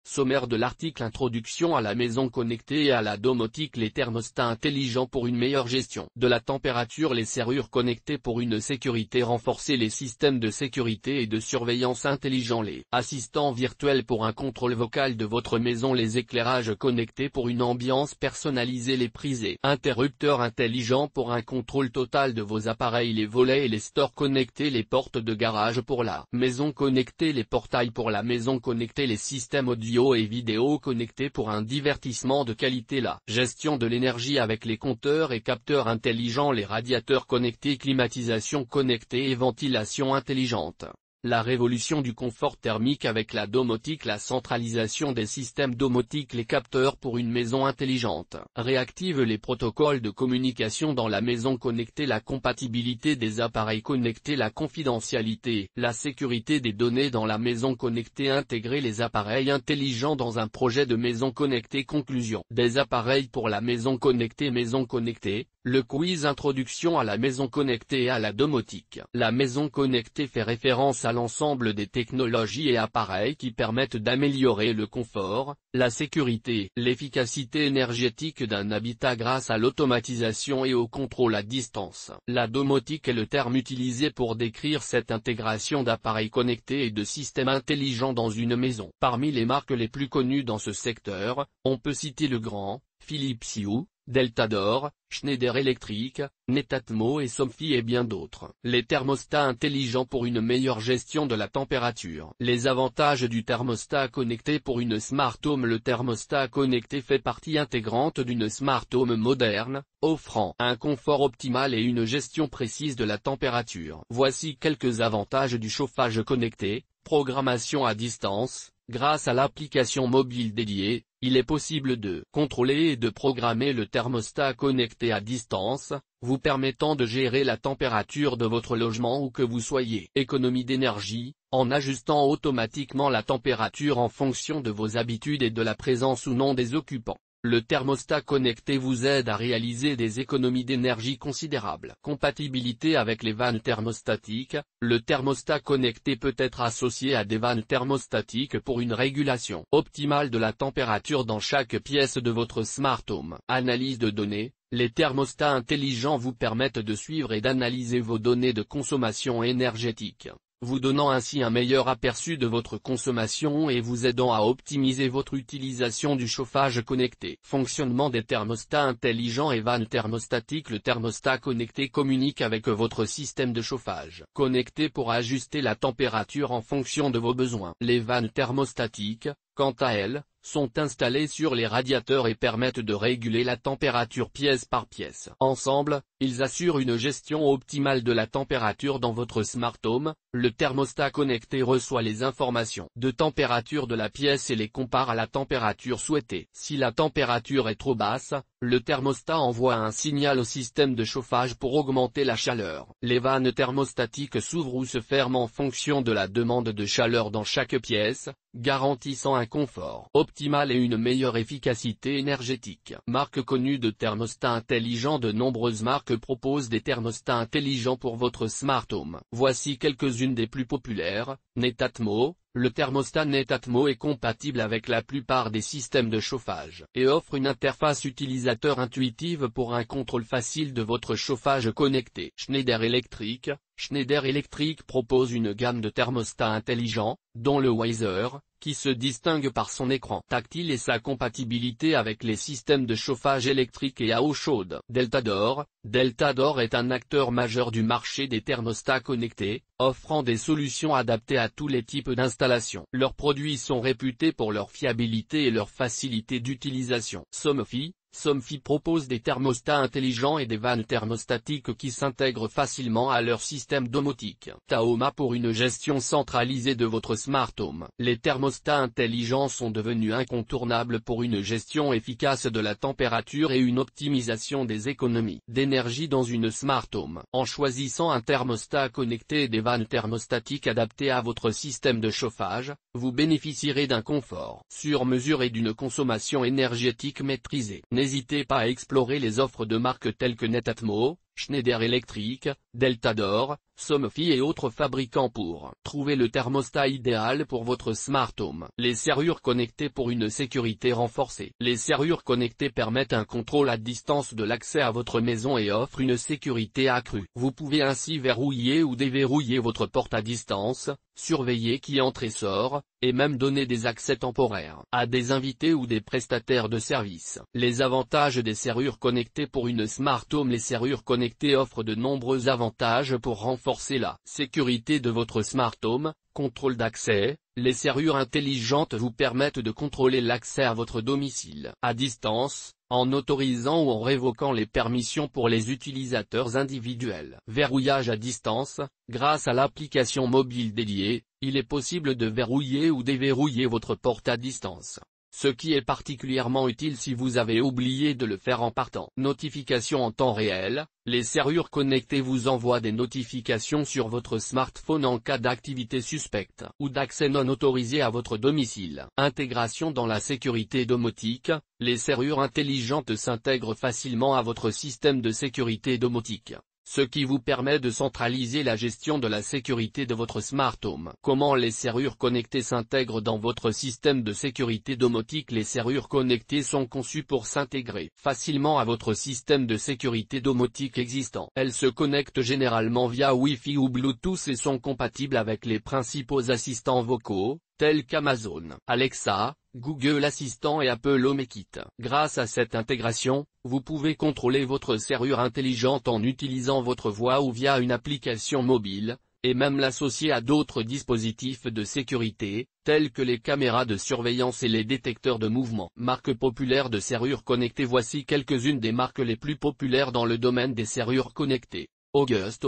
Sommaire de l'article. Introduction à la maison connectée et à la domotique. Les thermostats intelligents pour une meilleure gestion de la température. Les serrures connectées pour une sécurité renforcée. Les systèmes de sécurité et de surveillance intelligents. Les assistants virtuels pour un contrôle vocal de votre maison. Les éclairages connectés pour une ambiance personnalisée. Les prises et interrupteurs intelligents pour un contrôle total de vos appareils. Les volets et les stores connectés. Les portes de garage pour la maison connectée. Les portails pour la maison connectée. Les systèmes audio et vidéo connectés pour un divertissement de qualité. La gestion de l'énergie avec les compteurs et capteurs intelligents. Les radiateurs connectés. Climatisation connectée et ventilation intelligente. La révolution du confort thermique avec la domotique. La centralisation des systèmes domotiques. Les capteurs pour une maison intelligente. Réactive les protocoles de communication dans la maison connectée. La compatibilité des appareils connectés. La confidentialité. La sécurité des données dans la maison connectée. Intégrer les appareils intelligents dans un projet de maison connectée. Conclusion. Des appareils pour la maison connectée. Maison connectée. Le quiz. Introduction à la maison connectée et à la domotique. La maison connectée fait référence à l'ensemble des technologies et appareils qui permettent d'améliorer le confort, la sécurité, l'efficacité énergétique d'un habitat grâce à l'automatisation et au contrôle à distance. La domotique est le terme utilisé pour décrire cette intégration d'appareils connectés et de systèmes intelligents dans une maison. Parmi les marques les plus connues dans ce secteur, on peut citer Legrand, Philips Hue, Deltador, Schneider Electric, Netatmo et Somfy et bien d'autres. Les thermostats intelligents pour une meilleure gestion de la température. Les avantages du thermostat connecté pour une Smart Home. Le thermostat connecté fait partie intégrante d'une Smart Home moderne, offrant un confort optimal et une gestion précise de la température. Voici quelques avantages du chauffage connecté. Programmation à distance. Grâce à l'application mobile dédiée, il est possible de contrôler et de programmer le thermostat connecté à distance, vous permettant de gérer la température de votre logement où que vous soyez. Économie d'énergie, en ajustant automatiquement la température en fonction de vos habitudes et de la présence ou non des occupants. Le thermostat connecté vous aide à réaliser des économies d'énergie considérables. Compatibilité avec les vannes thermostatiques. Le thermostat connecté peut être associé à des vannes thermostatiques pour une régulation optimale de la température dans chaque pièce de votre Smart Home. Analyse de données. Les thermostats intelligents vous permettent de suivre et d'analyser vos données de consommation énergétique, vous donnant ainsi un meilleur aperçu de votre consommation et vous aidant à optimiser votre utilisation du chauffage connecté. Fonctionnement des thermostats intelligents et vannes thermostatiques. Le thermostat connecté communique avec votre système de chauffage connecté pour ajuster la température en fonction de vos besoins. Les vannes thermostatiques, quant à elles, sont installés sur les radiateurs et permettent de réguler la température pièce par pièce. Ensemble, ils assurent une gestion optimale de la température dans votre Smart Home. Le thermostat connecté reçoit les informations de température de la pièce et les compare à la température souhaitée. Si la température est trop basse, le thermostat envoie un signal au système de chauffage pour augmenter la chaleur. Les vannes thermostatiques s'ouvrent ou se ferment en fonction de la demande de chaleur dans chaque pièce, garantissant un confort optimal et une meilleure efficacité énergétique. Marque connue de thermostats intelligents. De nombreuses marques proposent des thermostats intelligents pour votre Smart Home. Voici quelques-unes des plus populaires. Netatmo. Le thermostat Netatmo est compatible avec la plupart des systèmes de chauffage et offre une interface utilisateur intuitive pour un contrôle facile de votre chauffage connecté. Schneider Electric. Schneider Electric propose une gamme de thermostats intelligents, dont le Wiser, qui se distingue par son écran tactile et sa compatibilité avec les systèmes de chauffage électrique et à eau chaude. Deltador. Deltador est un acteur majeur du marché des thermostats connectés, offrant des solutions adaptées à tous les types d'installations. Leurs produits sont réputés pour leur fiabilité et leur facilité d'utilisation. Somfy. Somfy propose des thermostats intelligents et des vannes thermostatiques qui s'intègrent facilement à leur système domotique. Taoma pour une gestion centralisée de votre Smart Home. Les thermostats intelligents sont devenus incontournables pour une gestion efficace de la température et une optimisation des économies d'énergie dans une Smart Home. En choisissant un thermostat connecté et des vannes thermostatiques adaptées à votre système de chauffage, vous bénéficierez d'un confort sur mesure et d'une consommation énergétique maîtrisée. N'hésitez pas à explorer les offres de marques telles que Netatmo, Schneider Electric, Deltador, Somfy et autres fabricants pour trouver le thermostat idéal pour votre smart home. Les serrures connectées pour une sécurité renforcée. Les serrures connectées permettent un contrôle à distance de l'accès à votre maison et offrent une sécurité accrue. Vous pouvez ainsi verrouiller ou déverrouiller votre porte à distance, surveiller qui entre et sort, et même donner des accès temporaires à des invités ou des prestataires de services. Les avantages des serrures connectées pour une smart home. Les serrures connectées offrent de nombreux avantages pour renforcer la sécurité de votre smart home. Contrôle d'accès. Les serrures intelligentes vous permettent de contrôler l'accès à votre domicile à distance, en autorisant ou en révoquant les permissions pour les utilisateurs individuels. Verrouillage à distance. Grâce à l'application mobile dédiée, il est possible de verrouiller ou déverrouiller votre porte à distance, ce qui est particulièrement utile si vous avez oublié de le faire en partant. Notification en temps réel. Les serrures connectées vous envoient des notifications sur votre smartphone en cas d'activité suspecte ou d'accès non autorisé à votre domicile. Intégration dans la sécurité domotique. Les serrures intelligentes s'intègrent facilement à votre système de sécurité domotique, ce qui vous permet de centraliser la gestion de la sécurité de votre smart home. Comment les serrures connectées s'intègrent dans votre système de sécurité domotique? Les serrures connectées sont conçues pour s'intégrer facilement à votre système de sécurité domotique existant. Elles se connectent généralement via Wi-Fi ou Bluetooth et sont compatibles avec les principaux assistants vocaux, tels qu'Amazon Alexa, Google Assistant et Apple HomeKit. Grâce à cette intégration, vous pouvez contrôler votre serrure intelligente en utilisant votre voix ou via une application mobile, et même l'associer à d'autres dispositifs de sécurité, tels que les caméras de surveillance et les détecteurs de mouvement. Marques populaires de serrures connectées. Voici quelques-unes des marques les plus populaires dans le domaine des serrures connectées. August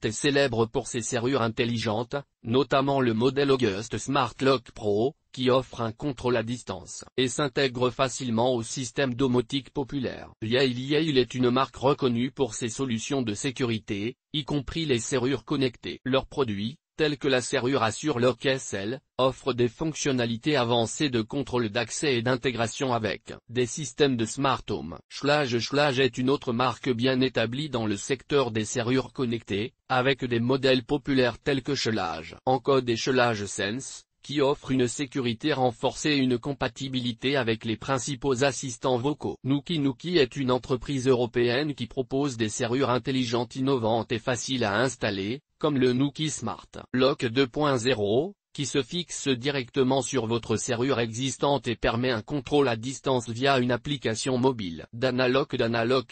est célèbre pour ses serrures intelligentes, notamment le modèle August Smart Lock Pro, qui offre un contrôle à distance et s'intègre facilement au système domotique populaire. Yale est une marque reconnue pour ses solutions de sécurité, y compris les serrures connectées. Leurs produits, tels que la serrure Assure Lock SL, offrent des fonctionnalités avancées de contrôle d'accès et d'intégration avec des systèmes de smart home. Schlage est une autre marque bien établie dans le secteur des serrures connectées, avec des modèles populaires tels que Schlage Encode et Schlage Sense, qui offrent une sécurité renforcée et une compatibilité avec les principaux assistants vocaux. Nuki est une entreprise européenne qui propose des serrures intelligentes innovantes et faciles à installer, comme le Nuki Smart Lock 2.0, qui se fixe directement sur votre serrure existante et permet un contrôle à distance via une application mobile. Danalock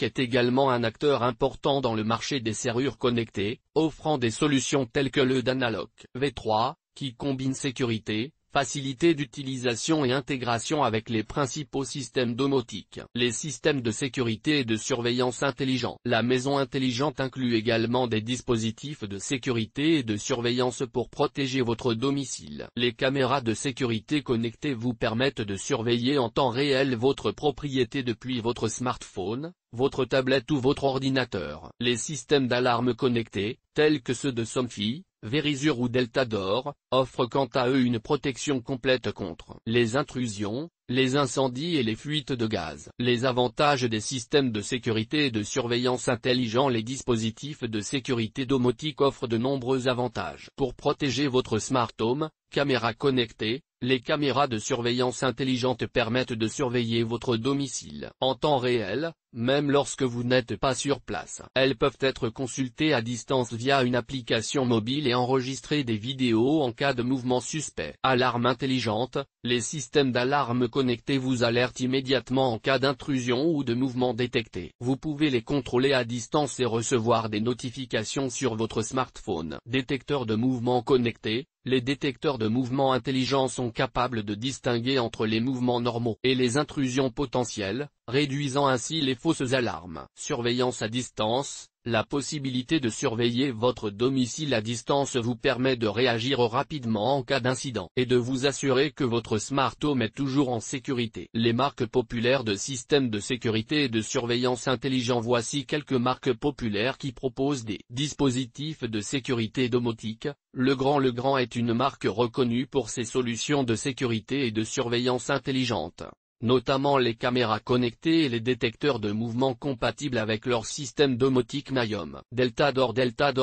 est également un acteur important dans le marché des serrures connectées, offrant des solutions telles que le Danalock V3, qui combine sécurité, facilité d'utilisation et intégration avec les principaux systèmes domotiques. Les systèmes de sécurité et de surveillance intelligents. La maison intelligente inclut également des dispositifs de sécurité et de surveillance pour protéger votre domicile. Les caméras de sécurité connectées vous permettent de surveiller en temps réel votre propriété depuis votre smartphone, votre tablette ou votre ordinateur. Les systèmes d'alarme connectés, tels que ceux de Somfy, Verisure ou Deltador, offrent quant à eux une protection complète contre les intrusions, les incendies et les fuites de gaz. Les avantages des systèmes de sécurité et de surveillance intelligents. Les dispositifs de sécurité domotique offrent de nombreux avantages. Pour protéger votre smart home, caméras connectées, les caméras de surveillance intelligente permettent de surveiller votre domicile en temps réel, même lorsque vous n'êtes pas sur place. Elles peuvent être consultées à distance via une application mobile et enregistrer des vidéos en cas de mouvement suspect. Alarme intelligente, les systèmes d'alarme connectés vous alertent immédiatement en cas d'intrusion ou de mouvement détecté. Vous pouvez les contrôler à distance et recevoir des notifications sur votre smartphone. Détecteurs de mouvement connectés. Les détecteurs de mouvement intelligents sont capables de distinguer entre les mouvements normaux et les intrusions potentielles, réduisant ainsi les fausses alarmes. Surveillance à distance. La possibilité de surveiller votre domicile à distance vous permet de réagir rapidement en cas d'incident et de vous assurer que votre smart home est toujours en sécurité. Les marques populaires de systèmes de sécurité et de surveillance intelligents. Voici quelques marques populaires qui proposent des dispositifs de sécurité domotique. Legrand est une marque reconnue pour ses solutions de sécurité et de surveillance intelligente. notamment les caméras connectées et les détecteurs de mouvement compatibles avec leur système domotique Naïom. Deltador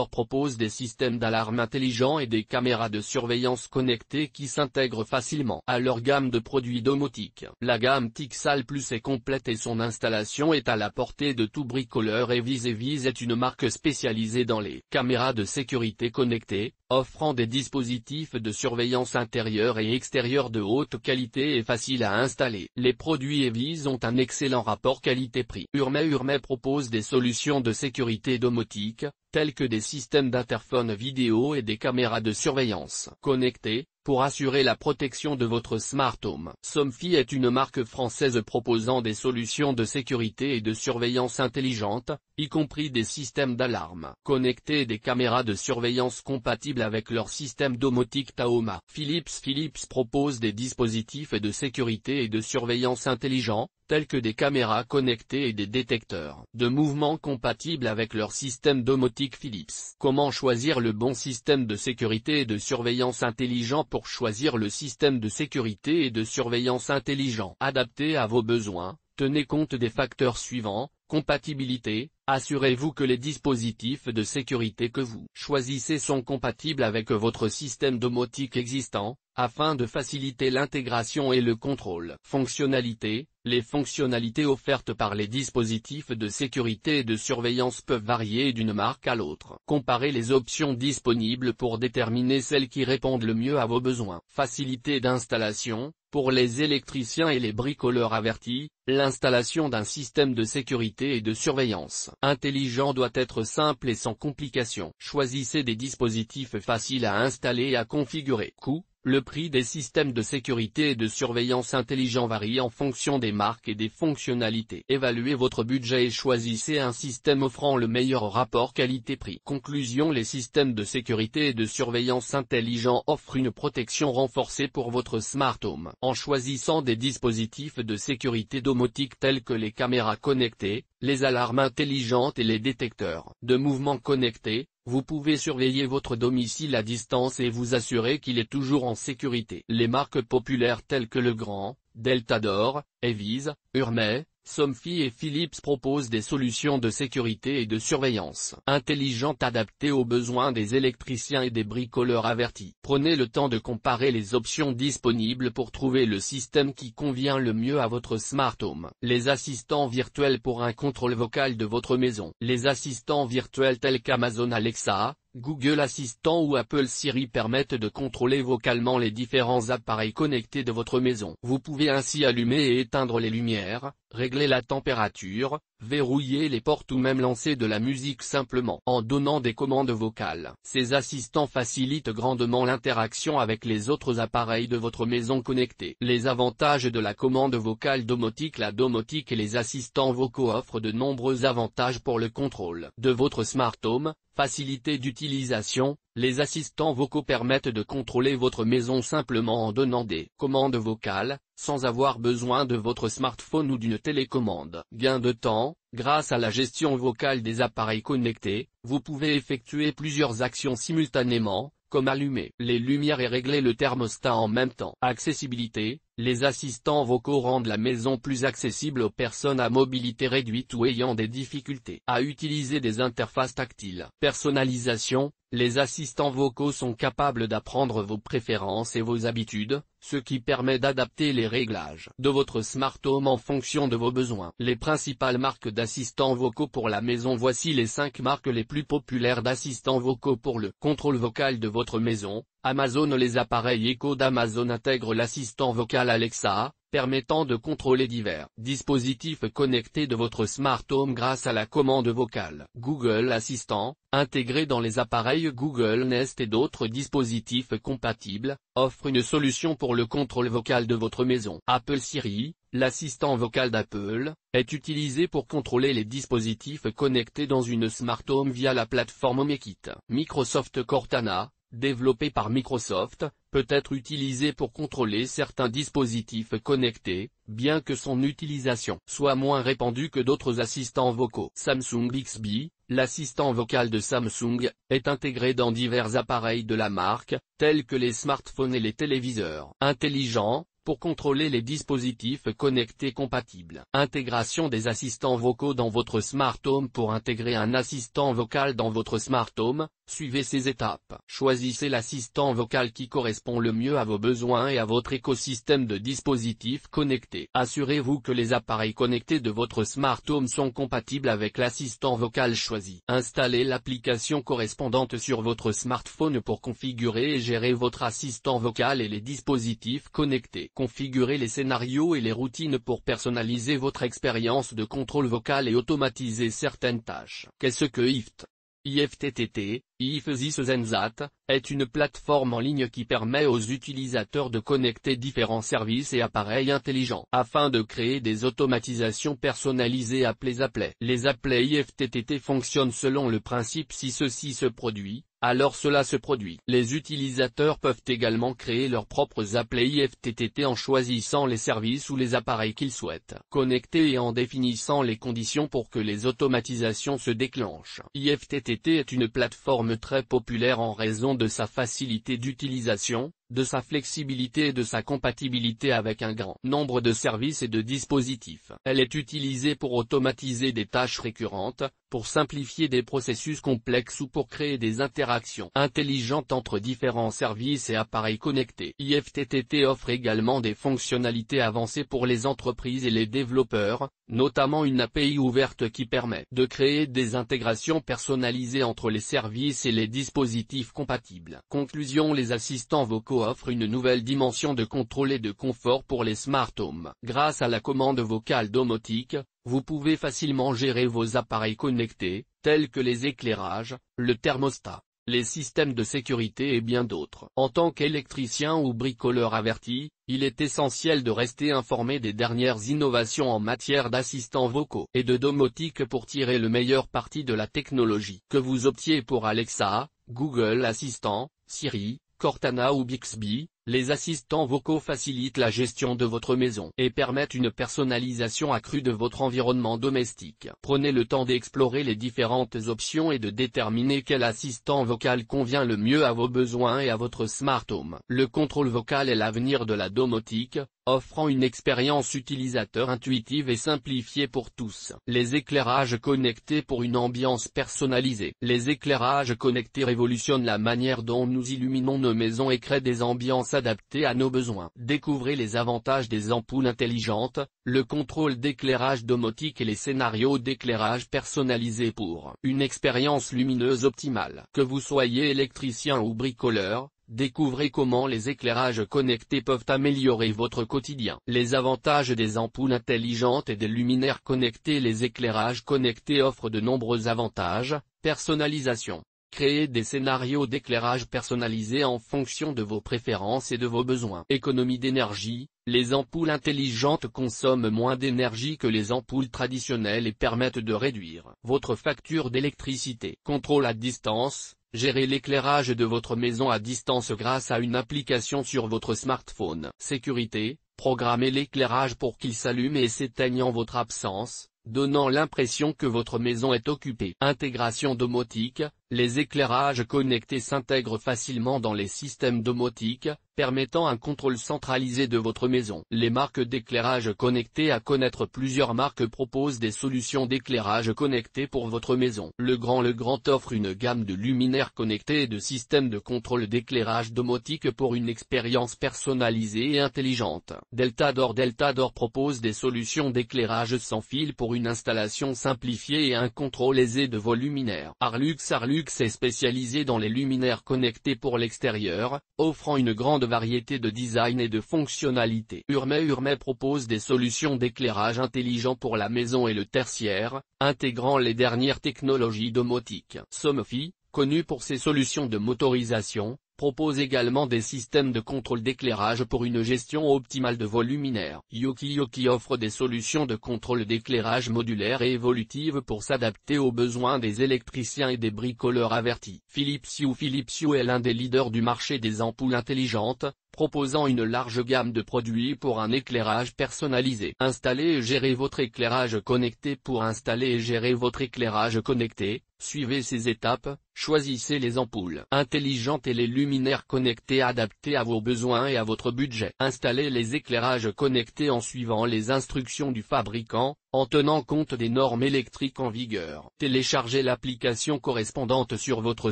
propose des systèmes d'alarme intelligents et des caméras de surveillance connectées qui s'intègrent facilement à leur gamme de produits domotiques. La gamme Tixal Plus est complète et son installation est à la portée de tout bricoleur. Eviz est une marque spécialisée dans les caméras de sécurité connectées, offrant des dispositifs de surveillance intérieure et extérieure de haute qualité et faciles à installer. Les produits Eviz ont un excellent rapport qualité-prix. Urmé propose des solutions de sécurité domotique, tels que des systèmes d'interphone vidéo et des caméras de surveillance connectées, pour assurer la protection de votre smart home. Somfy est une marque française proposant des solutions de sécurité et de surveillance intelligentes, y compris des systèmes d'alarme connectés et des caméras de surveillance compatibles avec leur système domotique Taoma. Philips propose des dispositifs de sécurité et de surveillance intelligents, tels que des caméras connectées et des détecteurs de mouvement compatibles avec leur système domotique Philips. Comment choisir le bon système de sécurité et de surveillance intelligent? Pour choisir le système de sécurité et de surveillance intelligent adapté à vos besoins, tenez compte des facteurs suivants: compatibilité. Assurez-vous que les dispositifs de sécurité que vous choisissez sont compatibles avec votre système domotique existant, afin de faciliter l'intégration et le contrôle. Fonctionnalité. Les fonctionnalités offertes par les dispositifs de sécurité et de surveillance peuvent varier d'une marque à l'autre. Comparez les options disponibles pour déterminer celles qui répondent le mieux à vos besoins. Facilité d'installation. Pour les électriciens et les bricoleurs avertis, l'installation d'un système de sécurité et de surveillance intelligent doit être simple et sans complications. Choisissez des dispositifs faciles à installer et à configurer. Coût. Le prix des systèmes de sécurité et de surveillance intelligents varie en fonction des marques et des fonctionnalités. Évaluez votre budget et choisissez un système offrant le meilleur rapport qualité-prix. Conclusion. Les systèmes de sécurité et de surveillance intelligents offrent une protection renforcée pour votre smart home. En choisissant des dispositifs de sécurité domotique tels que les caméras connectées, les alarmes intelligentes et les détecteurs de mouvement connectés, vous pouvez surveiller votre domicile à distance et vous assurer qu'il est toujours en sécurité. Les marques populaires telles que Legrand, Deltador, Eviz, Urmé, Somfy et Philips proposent des solutions de sécurité et de surveillance intelligentes adaptées aux besoins des électriciens et des bricoleurs avertis. Prenez le temps de comparer les options disponibles pour trouver le système qui convient le mieux à votre smart home. Les assistants virtuels pour un contrôle vocal de votre maison. Les assistants virtuels tels qu'Amazon Alexa, Google Assistant ou Apple Siri permettent de contrôler vocalement les différents appareils connectés de votre maison. Vous pouvez ainsi allumer et éteindre les lumières, régler la température, verrouiller les portes ou même lancer de la musique simplement en donnant des commandes vocales. Ces assistants facilitent grandement l'interaction avec les autres appareils de votre maison connectée. Les avantages de la commande vocale domotique. La domotique et les assistants vocaux offrent de nombreux avantages pour le contrôle de votre smart home. Facilité d'utilisation. Les assistants vocaux permettent de contrôler votre maison simplement en donnant des commandes vocales, sans avoir besoin de votre smartphone ou d'une télécommande. Gain de temps. Grâce à la gestion vocale des appareils connectés, vous pouvez effectuer plusieurs actions simultanément, comme allumer les lumières et régler le thermostat en même temps. Accessibilité. Les assistants vocaux rendent la maison plus accessible aux personnes à mobilité réduite ou ayant des difficultés à utiliser des interfaces tactiles. Personnalisation. Les assistants vocaux sont capables d'apprendre vos préférences et vos habitudes, ce qui permet d'adapter les réglages de votre smart home en fonction de vos besoins. Les principales marques d'assistants vocaux pour la maison. Voici les 5 marques les plus populaires d'assistants vocaux pour le contrôle vocal de votre maison. Amazon. Les appareils Echo d'Amazon intègrent l'assistant vocal Alexa, permettant de contrôler divers dispositifs connectés de votre smart home grâce à la commande vocale. Google Assistant, intégré dans les appareils Google Nest et d'autres dispositifs compatibles, offre une solution pour le contrôle vocal de votre maison. Apple Siri, l'assistant vocal d'Apple, est utilisé pour contrôler les dispositifs connectés dans une smart home via la plateforme HomeKit. Microsoft Cortana, développé par Microsoft, peut être utilisé pour contrôler certains dispositifs connectés, bien que son utilisation soit moins répandue que d'autres assistants vocaux. Samsung Bixby, l'assistant vocal de Samsung, est intégré dans divers appareils de la marque, tels que les smartphones et les téléviseurs intelligents. pour contrôler les dispositifs connectés compatibles. Intégration des assistants vocaux dans votre Smart Home. Pour intégrer un assistant vocal dans votre Smart Home, suivez ces étapes. Choisissez l'assistant vocal qui correspond le mieux à vos besoins et à votre écosystème de dispositifs connectés. Assurez-vous que les appareils connectés de votre Smart Home sont compatibles avec l'assistant vocal choisi. Installez l'application correspondante sur votre smartphone pour configurer et gérer votre assistant vocal et les dispositifs connectés. Configurez les scénarios et les routines pour personnaliser votre expérience de contrôle vocal et automatiser certaines tâches. Qu'est-ce que IFT? IFTTT, If This Then That, est une plateforme en ligne qui permet aux utilisateurs de connecter différents services et appareils intelligents afin de créer des automatisations personnalisées appelées applets. Les applets IFTTT fonctionnent selon le principe si ceci se produit, alors cela se produit. Les utilisateurs peuvent également créer leurs propres applets IFTTT en choisissant les services ou les appareils qu'ils souhaitent connecter et en définissant les conditions pour que les automatisations se déclenchent. IFTTT est une plateforme très populaire en raison de sa facilité d'utilisation, de sa flexibilité et de sa compatibilité avec un grand nombre de services et de dispositifs. Elle est utilisée pour automatiser des tâches récurrentes, pour simplifier des processus complexes ou pour créer des interactions intelligentes entre différents services et appareils connectés. IFTTT offre également des fonctionnalités avancées pour les entreprises et les développeurs, notamment une API ouverte qui permet de créer des intégrations personnalisées entre les services et les dispositifs compatibles. Conclusion: les assistants vocaux offrent une nouvelle dimension de contrôle et de confort pour les smart homes. Grâce à la commande vocale domotique, vous pouvez facilement gérer vos appareils connectés, tels que les éclairages, le thermostat, les systèmes de sécurité et bien d'autres. En tant qu'électricien ou bricoleur averti, il est essentiel de rester informé des dernières innovations en matière d'assistants vocaux et de domotique pour tirer le meilleur parti de la technologie. Que vous optiez pour Alexa, Google Assistant, Siri, Cortana ou Bixby, les assistants vocaux facilitent la gestion de votre maison et permettent une personnalisation accrue de votre environnement domestique. Prenez le temps d'explorer les différentes options et de déterminer quel assistant vocal convient le mieux à vos besoins et à votre smart home. Le contrôle vocal est l'avenir de la domotique, offrant une expérience utilisateur intuitive et simplifiée pour tous. Les éclairages connectés pour une ambiance personnalisée. Les éclairages connectés révolutionnent la manière dont nous illuminons nos maisons et créent des ambiances adaptées à nos besoins. Découvrez les avantages des ampoules intelligentes, le contrôle d'éclairage domotique et les scénarios d'éclairage personnalisés pour une expérience lumineuse optimale. Que vous soyez électricien ou bricoleur, découvrez comment les éclairages connectés peuvent améliorer votre quotidien. Les avantages des ampoules intelligentes et des luminaires connectés. Les éclairages connectés offrent de nombreux avantages. Personnalisation. Créez des scénarios d'éclairage personnalisés en fonction de vos préférences et de vos besoins. Économie d'énergie. Les ampoules intelligentes consomment moins d'énergie que les ampoules traditionnelles et permettent de réduire votre facture d'électricité. Contrôle à distance. Gérez l'éclairage de votre maison à distance grâce à une application sur votre smartphone. Sécurité. Programmez l'éclairage pour qu'il s'allume et s'éteigne en votre absence, donnant l'impression que votre maison est occupée. Intégration domotique. Les éclairages connectés s'intègrent facilement dans les systèmes domotiques, permettant un contrôle centralisé de votre maison. Les marques d'éclairage connectés. À connaître, plusieurs marques proposent des solutions d'éclairage connecté pour votre maison. Legrand offre une gamme de luminaires connectés et de systèmes de contrôle d'éclairage domotique pour une expérience personnalisée et intelligente. Deltador propose des solutions d'éclairage sans fil pour une installation simplifiée et un contrôle aisé de vos luminaires. Arlux est spécialisé dans les luminaires connectés pour l'extérieur, offrant une grande variété de design et de fonctionnalités. Urmey propose des solutions d'éclairage intelligent pour la maison et le tertiaire, intégrant les dernières technologies domotiques. Somfy, connu pour ses solutions de motorisation, propose également des systèmes de contrôle d'éclairage pour une gestion optimale de vos luminaires. Yoki offre des solutions de contrôle d'éclairage modulaires et évolutives pour s'adapter aux besoins des électriciens et des bricoleurs avertis. Philips Hue est l'un des leaders du marché des ampoules intelligentes, proposant une large gamme de produits pour un éclairage personnalisé. Installer et gérer votre éclairage connecté. Pour installer et gérer votre éclairage connecté, suivez ces étapes. Choisissez les ampoules intelligentes et les luminaires connectés adaptés à vos besoins et à votre budget. Installez les éclairages connectés en suivant les instructions du fabricant, en tenant compte des normes électriques en vigueur. Téléchargez l'application correspondante sur votre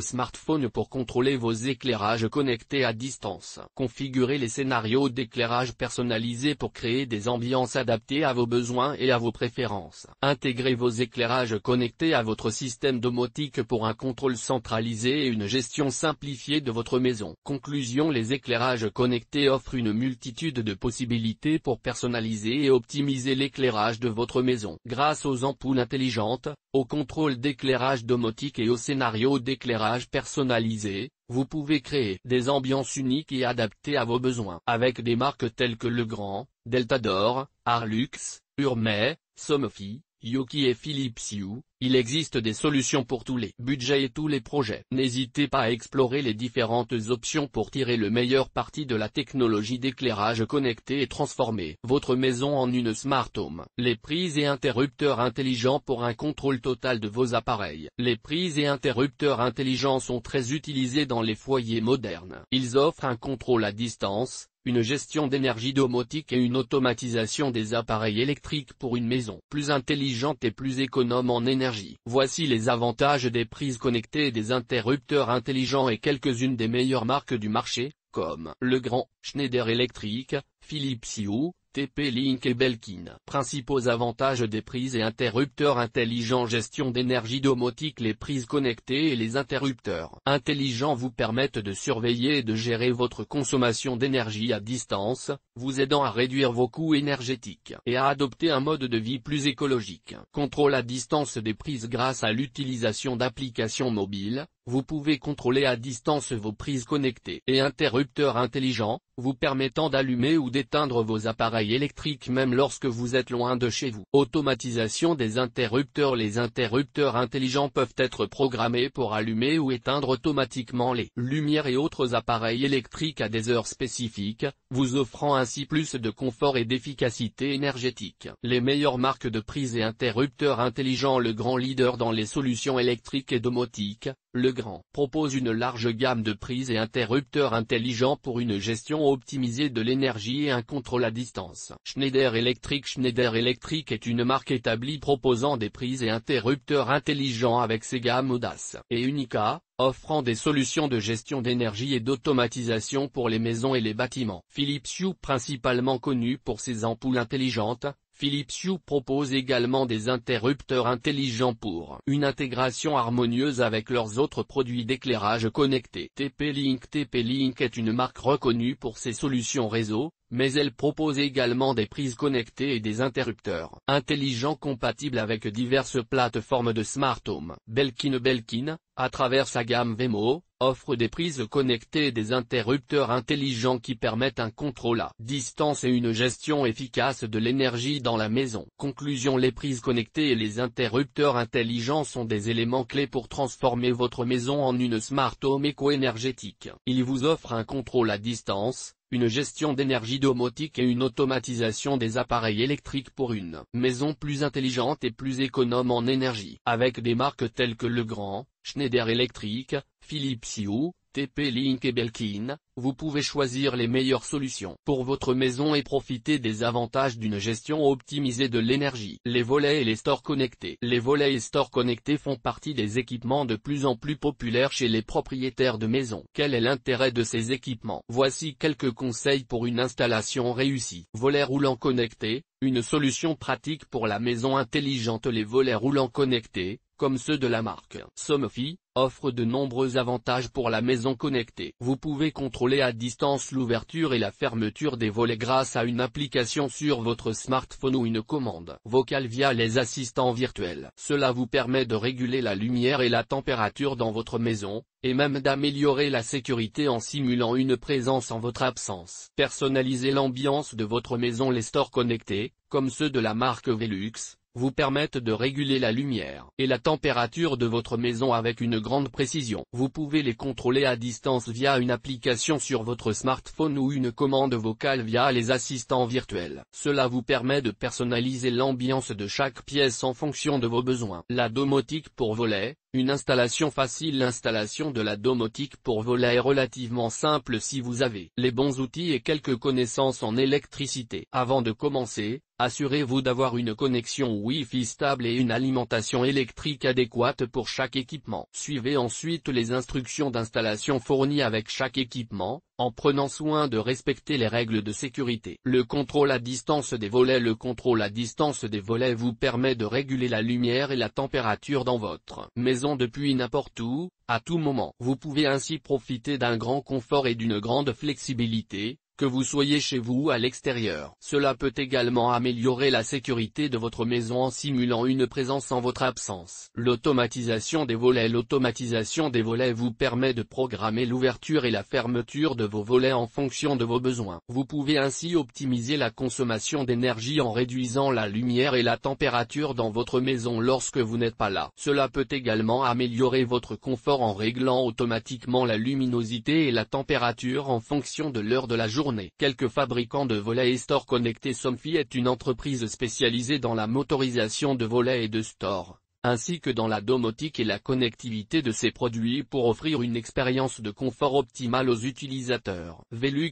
smartphone pour contrôler vos éclairages connectés à distance. Configurez les scénarios d'éclairage personnalisés pour créer des ambiances adaptées à vos besoins et à vos préférences. Intégrez vos éclairages connectés à votre système domotique pour un contrôle centralisé et une gestion simplifiée de votre maison. Conclusion: les éclairages connectés offrent une multitude de possibilités pour personnaliser et optimiser l'éclairage de votre maison. Grâce aux ampoules intelligentes, au contrôle d'éclairage domotique et au scénario d'éclairage personnalisé, vous pouvez créer des ambiances uniques et adaptées à vos besoins. Avec des marques telles que Legrand, Deltador, Arlux, Urmey, Somfy, Yoki et Philips Hue, il existe des solutions pour tous les budgets et tous les projets. N'hésitez pas à explorer les différentes options pour tirer le meilleur parti de la technologie d'éclairage connecté et transformer votre maison en une smart home. Les prises et interrupteurs intelligents pour un contrôle total de vos appareils. Les prises et interrupteurs intelligents sont très utilisés dans les foyers modernes. Ils offrent un contrôle à distance, une gestion d'énergie domotique et une automatisation des appareils électriques pour une maison plus intelligente et plus économe en énergie. Voici les avantages des prises connectées et des interrupteurs intelligents et quelques-unes des meilleures marques du marché, comme Legrand, Schneider Electric, Philips Hue, TP-Link et Belkin. Principaux avantages des prises et interrupteurs intelligents. Gestion d'énergie domotique. Les prises connectées et les interrupteurs intelligents vous permettent de surveiller et de gérer votre consommation d'énergie à distance, vous aidant à réduire vos coûts énergétiques et à adopter un mode de vie plus écologique. Contrôle à distance des prises. Grâce à l'utilisation d'applications mobiles, vous pouvez contrôler à distance vos prises connectées et interrupteurs intelligents, vous permettant d'allumer ou d'éteindre vos appareils électriques même lorsque vous êtes loin de chez vous. Automatisation des interrupteurs. Les interrupteurs intelligents peuvent être programmés pour allumer ou éteindre automatiquement les lumières et autres appareils électriques à des heures spécifiques, vous offrant ainsi plus de confort et d'efficacité énergétique. Les meilleures marques de prises et interrupteurs intelligents. Le grand leader dans les solutions électriques et domotiques, Legrand propose une large gamme de prises et interrupteurs intelligents pour une gestion optimisée de l'énergie et un contrôle à distance. Schneider Electric. Schneider Electric est une marque établie proposant des prises et interrupteurs intelligents avec ses gammes audaces et Unica, offrant des solutions de gestion d'énergie et d'automatisation pour les maisons et les bâtiments. Philips Hue. Principalement connu pour ses ampoules intelligentes, Philips Hue propose également des interrupteurs intelligents pour une intégration harmonieuse avec leurs autres produits d'éclairage connecté. TP-Link. TP-Link est une marque reconnue pour ses solutions réseau, mais elle propose également des prises connectées et des interrupteurs intelligents compatibles avec diverses plateformes de smart home. Belkin. Belkin, à travers sa gamme Vemo, offre des prises connectées et des interrupteurs intelligents qui permettent un contrôle à distance et une gestion efficace de l'énergie dans la maison. Conclusion: les prises connectées et les interrupteurs intelligents sont des éléments clés pour transformer votre maison en une smart home éco-énergétique. Ils vous offrent un contrôle à distance, une gestion d'énergie domotique et une automatisation des appareils électriques pour une maison plus intelligente et plus économe en énergie. Avec des marques telles que Legrand, Schneider Electric, Philips Hue, TP-Link et Belkin, vous pouvez choisir les meilleures solutions pour votre maison et profiter des avantages d'une gestion optimisée de l'énergie. Les volets et les stores connectés. Les volets et stores connectés font partie des équipements de plus en plus populaires chez les propriétaires de maisons. Quel est l'intérêt de ces équipements? Voici quelques conseils pour une installation réussie. Volets roulants connectés, une solution pratique pour la maison intelligente. Les volets roulants connectés, comme ceux de la marque Somfy, offrent de nombreux avantages pour la maison connectée. Vous pouvez contrôler à distance l'ouverture et la fermeture des volets grâce à une application sur votre smartphone ou une commande vocale via les assistants virtuels. Cela vous permet de réguler la lumière et la température dans votre maison, et même d'améliorer la sécurité en simulant une présence en votre absence. Personnalisez l'ambiance de votre maison. Les stores connectés, comme ceux de la marque Velux, vous permettent de réguler la lumière et la température de votre maison avec une grande précision. Vous pouvez les contrôler à distance via une application sur votre smartphone ou une commande vocale via les assistants virtuels. Cela vous permet de personnaliser l'ambiance de chaque pièce en fonction de vos besoins. La domotique pour volets, une installation facile. L'installation de la domotique pour volets est relativement simple si vous avez les bons outils et quelques connaissances en électricité. Avant de commencer, assurez-vous d'avoir une connexion Wi-Fi stable et une alimentation électrique adéquate pour chaque équipement. Suivez ensuite les instructions d'installation fournies avec chaque équipement, en prenant soin de respecter les règles de sécurité. Le contrôle à distance des volets. Le contrôle à distance des volets vous permet de réguler la lumière et la température dans votre maison depuis n'importe où, à tout moment. Vous pouvez ainsi profiter d'un grand confort et d'une grande flexibilité, que vous soyez chez vous ou à l'extérieur. Cela peut également améliorer la sécurité de votre maison en simulant une présence en votre absence. L'automatisation des volets. L'automatisation des volets vous permet de programmer l'ouverture et la fermeture de vos volets en fonction de vos besoins. Vous pouvez ainsi optimiser la consommation d'énergie en réduisant la lumière et la température dans votre maison lorsque vous n'êtes pas là. Cela peut également améliorer votre confort en réglant automatiquement la luminosité et la température en fonction de l'heure de la journée. Quelques fabricants de volets et stores connectés. Somfy est une entreprise spécialisée dans la motorisation de volets et de stores, ainsi que dans la domotique et la connectivité de ses produits pour offrir une expérience de confort optimale aux utilisateurs. Velux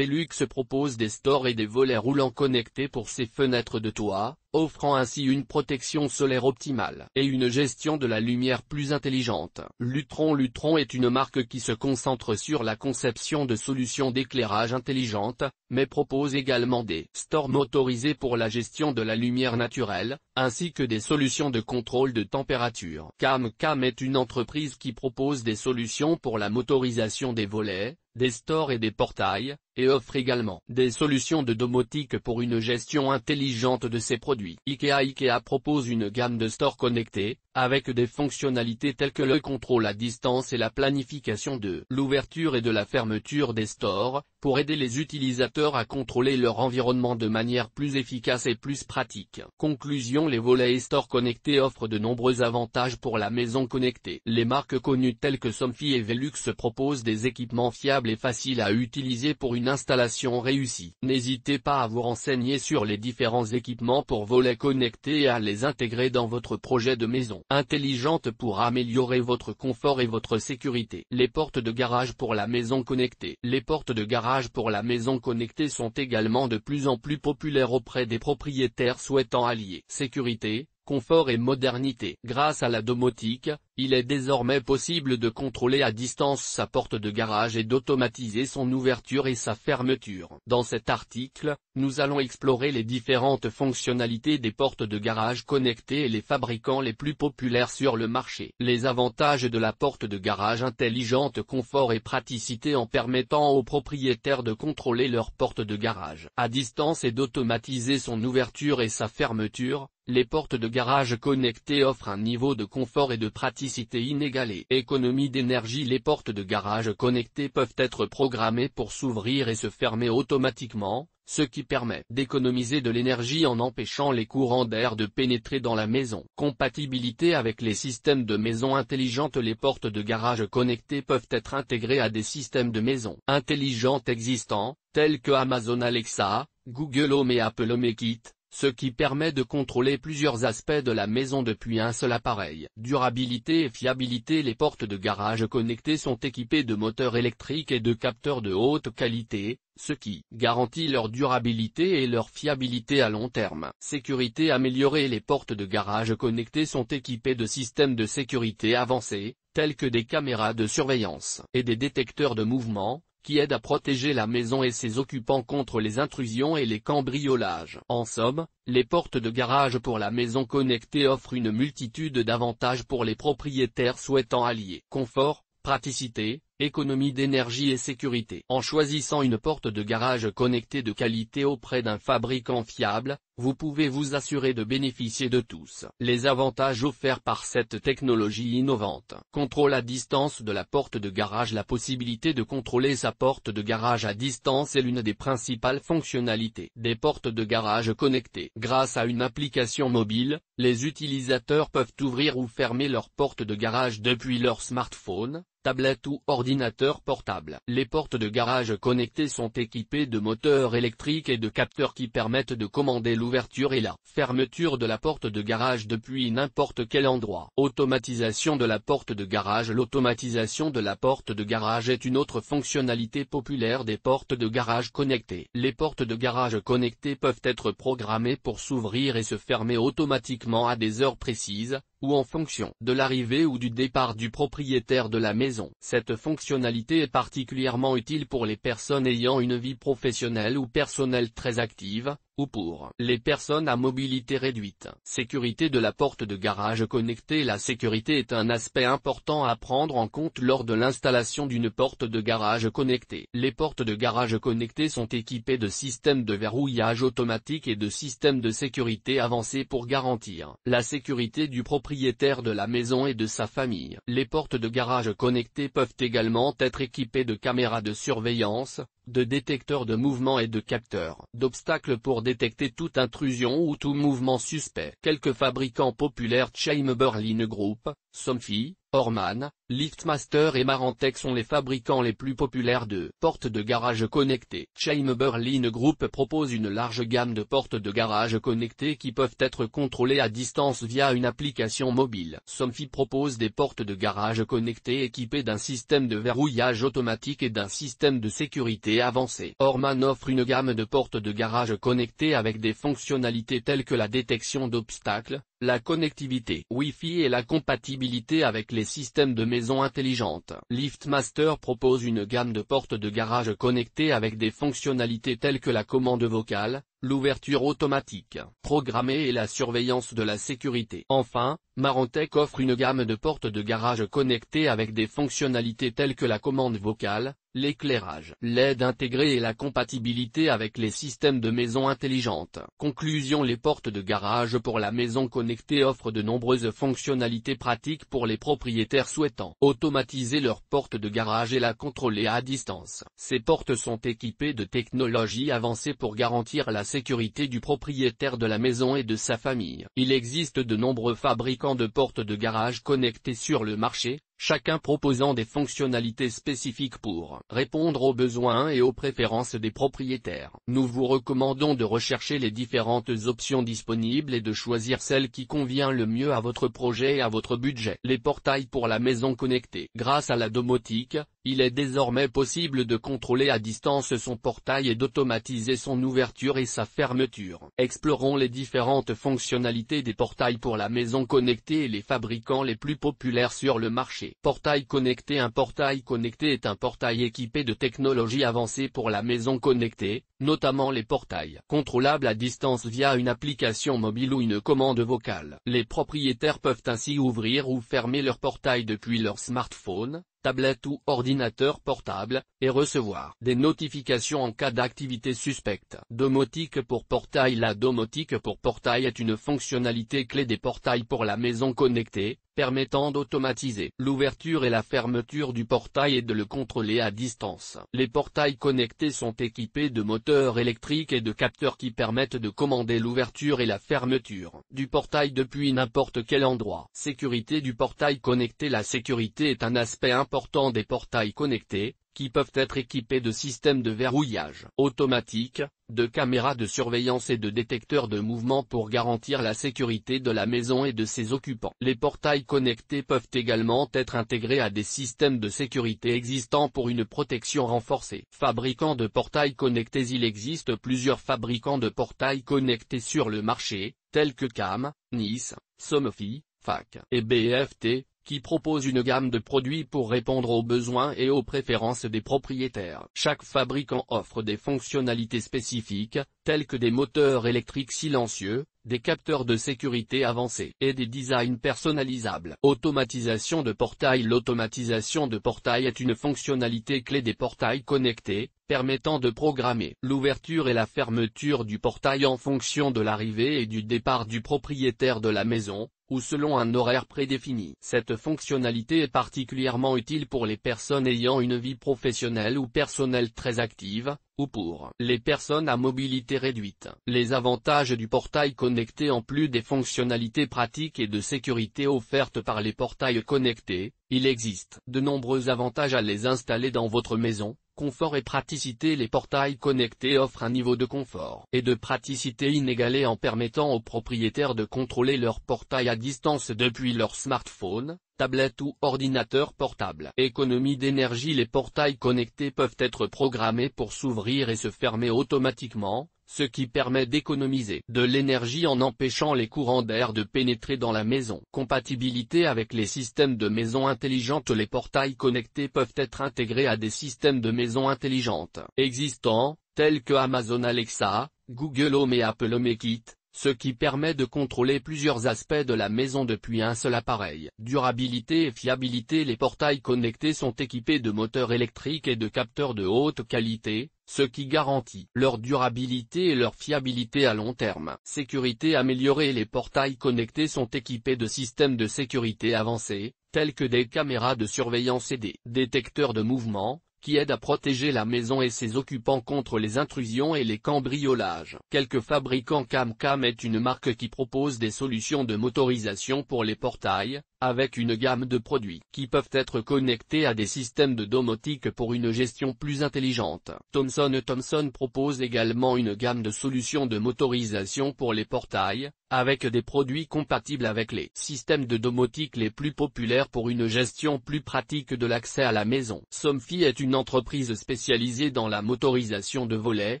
propose des stores et des volets roulants connectés pour ses fenêtres de toit, offrant ainsi une protection solaire optimale et une gestion de la lumière plus intelligente. Lutron est une marque qui se concentre sur la conception de solutions d'éclairage intelligentes, mais propose également des stores motorisés pour la gestion de la lumière naturelle, ainsi que des solutions de contrôle de température. Cam est une entreprise qui propose des solutions pour la motorisation des volets, des stores et des portails, et offre également des solutions de domotique pour une gestion intelligente de ses produits. Ikea propose une gamme de stores connectés, avec des fonctionnalités telles que le contrôle à distance et la planification de l'ouverture et de la fermeture des stores, pour aider les utilisateurs à contrôler leur environnement de manière plus efficace et plus pratique. Conclusion. Les volets et stores connectés offrent de nombreux avantages pour la maison connectée. Les marques connues telles que Somfy et Velux proposent des équipements fiables et faciles à utiliser pour une installation réussie. N'hésitez pas à vous renseigner sur les différents équipements pour volets connectés et à les intégrer dans votre projet de maison intelligente pour améliorer votre confort et votre sécurité. Les portes de garage pour la maison connectée. Les portes de garage pour la maison connectée sont également de plus en plus populaires auprès des propriétaires souhaitant allier sécurité, confort et modernité. Grâce à la domotique, il est désormais possible de contrôler à distance sa porte de garage et d'automatiser son ouverture et sa fermeture. Dans cet article, nous allons explorer les différentes fonctionnalités des portes de garage connectées et les fabricants les plus populaires sur le marché. Les avantages de la porte de garage intelligente. Confort et praticité en permettant aux propriétaires de contrôler leur porte de garage à distance et d'automatiser son ouverture et sa fermeture. Les portes de garage connectées offrent un niveau de confort et de praticité inégalé. Économie d'énergie. Les portes de garage connectées peuvent être programmées pour s'ouvrir et se fermer automatiquement, ce qui permet d'économiser de l'énergie en empêchant les courants d'air de pénétrer dans la maison. Compatibilité avec les systèmes de maison intelligentes. Les portes de garage connectées peuvent être intégrées à des systèmes de maison intelligentes existants, tels que Amazon Alexa, Google Home et Apple HomeKit, ce qui permet de contrôler plusieurs aspects de la maison depuis un seul appareil. Durabilité et fiabilité. Les portes de garage connectées sont équipées de moteurs électriques et de capteurs de haute qualité, ce qui garantit leur durabilité et leur fiabilité à long terme. Sécurité améliorée. Les portes de garage connectées sont équipées de systèmes de sécurité avancés, tels que des caméras de surveillance et des détecteurs de mouvement, qui aide à protéger la maison et ses occupants contre les intrusions et les cambriolages. En somme, les portes de garage pour la maison connectée offrent une multitude d'avantages pour les propriétaires souhaitant allier confort, praticité, économie d'énergie et sécurité. En choisissant une porte de garage connectée de qualité auprès d'un fabricant fiable, vous pouvez vous assurer de bénéficier de tous les avantages offerts par cette technologie innovante. Contrôle à distance de la porte de garage. La possibilité de contrôler sa porte de garage à distance est l'une des principales fonctionnalités des portes de garage connectées. Grâce à une application mobile, les utilisateurs peuvent ouvrir ou fermer leur porte de garage depuis leur smartphone, tablette ou ordinateur portable. Les portes de garage connectées sont équipées de moteurs électriques et de capteurs qui permettent de commander l'ouverture et la fermeture de la porte de garage depuis n'importe quel endroit. Automatisation de la porte de garage. L'automatisation de la porte de garage est une autre fonctionnalité populaire des portes de garage connectées. Les portes de garage connectées peuvent être programmées pour s'ouvrir et se fermer automatiquement à des heures précises, ou en fonction de l'arrivée ou du départ du propriétaire de la maison. Cette fonctionnalité est particulièrement utile pour les personnes ayant une vie professionnelle ou personnelle très active, ou pour les personnes à mobilité réduite. Sécurité de la porte de garage connectée. La sécurité est un aspect important à prendre en compte lors de l'installation d'une porte de garage connectée. Les portes de garage connectées sont équipées de systèmes de verrouillage automatique et de systèmes de sécurité avancés pour garantir la sécurité du propriétaire de la maison et de sa famille. Les portes de garage connectées peuvent également être équipées de caméras de surveillance, de détecteurs de mouvement et de capteurs d'obstacles pour détecter toute intrusion ou tout mouvement suspect. Quelques fabricants populaires: Chamberlain Group, Somfy, Orman, LiftMaster et Marantec sont les fabricants les plus populaires de portes de garage connectées. Chamberlain Group propose une large gamme de portes de garage connectées qui peuvent être contrôlées à distance via une application mobile. Somfy propose des portes de garage connectées équipées d'un système de verrouillage automatique et d'un système de sécurité avancé. Orman offre une gamme de portes de garage connectées avec des fonctionnalités telles que la détection d'obstacles, la connectivité Wi-Fi et la compatibilité avec les systèmes de maison intelligentes. LiftMaster propose une gamme de portes de garage connectées avec des fonctionnalités telles que la commande vocale, l'ouverture automatique programmée et la surveillance de la sécurité. Enfin, Marantec offre une gamme de portes de garage connectées avec des fonctionnalités telles que la commande vocale, l'éclairage, l'aide intégrée et la compatibilité avec les systèmes de maison intelligentes. Conclusion: les portes de garage pour la maison connectée offrent de nombreuses fonctionnalités pratiques pour les propriétaires souhaitant automatiser leur porte de garage et la contrôler à distance. Ces portes sont équipées de technologies avancées pour garantir la sécurité du propriétaire de la maison et de sa famille. Il existe de nombreux fabricants de portes de garage connectées sur le marché, chacun proposant des fonctionnalités spécifiques pour répondre aux besoins et aux préférences des propriétaires. Nous vous recommandons de rechercher les différentes options disponibles et de choisir celle qui convient le mieux à votre projet et à votre budget. Les portails pour la maison connectée. Grâce à la domotique, il est désormais possible de contrôler à distance son portail et d'automatiser son ouverture et sa fermeture. Explorons les différentes fonctionnalités des portails pour la maison connectée et les fabricants les plus populaires sur le marché. Portail connecté. Un portail connecté est un portail équipé de technologies avancées pour la maison connectée, notamment les portails contrôlables à distance via une application mobile ou une commande vocale. Les propriétaires peuvent ainsi ouvrir ou fermer leur portail depuis leur smartphone, tablette ou ordinateur portable, et recevoir des notifications en cas d'activité suspecte. Domotique pour portail. La domotique pour portail est une fonctionnalité clé des portails pour la maison connectée, permettant d'automatiser l'ouverture et la fermeture du portail et de le contrôler à distance. Les portails connectés sont équipés de moteurs électriques et de capteurs qui permettent de commander l'ouverture et la fermeture du portail depuis n'importe quel endroit. Sécurité du portail connecté. La sécurité est un aspect important des portails connectés, qui peuvent être équipés de systèmes de verrouillage automatique, de caméras de surveillance et de détecteurs de mouvement pour garantir la sécurité de la maison et de ses occupants. Les portails connectés peuvent également être intégrés à des systèmes de sécurité existants pour une protection renforcée. Fabricants de portails connectés. Il existe plusieurs fabricants de portails connectés sur le marché, tels que CAM, Nice, Somfy, FAC et BFT, qui propose une gamme de produits pour répondre aux besoins et aux préférences des propriétaires. Chaque fabricant offre des fonctionnalités spécifiques, tels que des moteurs électriques silencieux, des capteurs de sécurité avancés et des designs personnalisables. Automatisation de portail. L'automatisation de portail est une fonctionnalité clé des portails connectés, permettant de programmer l'ouverture et la fermeture du portail en fonction de l'arrivée et du départ du propriétaire de la maison, ou selon un horaire prédéfini. Cette fonctionnalité est particulièrement utile pour les personnes ayant une vie professionnelle ou personnelle très active, ou pour les personnes à mobilité réduite. Les avantages du portail connecté. En plus des fonctionnalités pratiques et de sécurité offertes par les portails connectés, il existe de nombreux avantages à les installer dans votre maison. Confort et praticité. Les portails connectés offrent un niveau de confort et de praticité inégalé en permettant aux propriétaires de contrôler leur portail à distance depuis leur smartphone, tablette ou ordinateur portable. Économie d'énergie. Les portails connectés peuvent être programmés pour s'ouvrir et se fermer automatiquement, ce qui permet d'économiser de l'énergie en empêchant les courants d'air de pénétrer dans la maison. Compatibilité avec les systèmes de maison intelligentes. Les portails connectés peuvent être intégrés à des systèmes de maison intelligentes existants, tels que Amazon Alexa, Google Home et Apple HomeKit, ce qui permet de contrôler plusieurs aspects de la maison depuis un seul appareil. Durabilité et fiabilité. Les portails connectés sont équipés de moteurs électriques et de capteurs de haute qualité, ce qui garantit leur durabilité et leur fiabilité à long terme. Sécurité améliorée. Les portails connectés sont équipés de systèmes de sécurité avancés, tels que des caméras de surveillance et des détecteurs de mouvement, qui aide à protéger la maison et ses occupants contre les intrusions et les cambriolages. Quelques fabricants. CamCam est une marque qui propose des solutions de motorisation pour les portails, avec une gamme de produits qui peuvent être connectés à des systèmes de domotique pour une gestion plus intelligente. Thomson propose également une gamme de solutions de motorisation pour les portails, avec des produits compatibles avec les systèmes de domotique les plus populaires pour une gestion plus pratique de l'accès à la maison. Somfy est une entreprise spécialisée dans la motorisation de volets,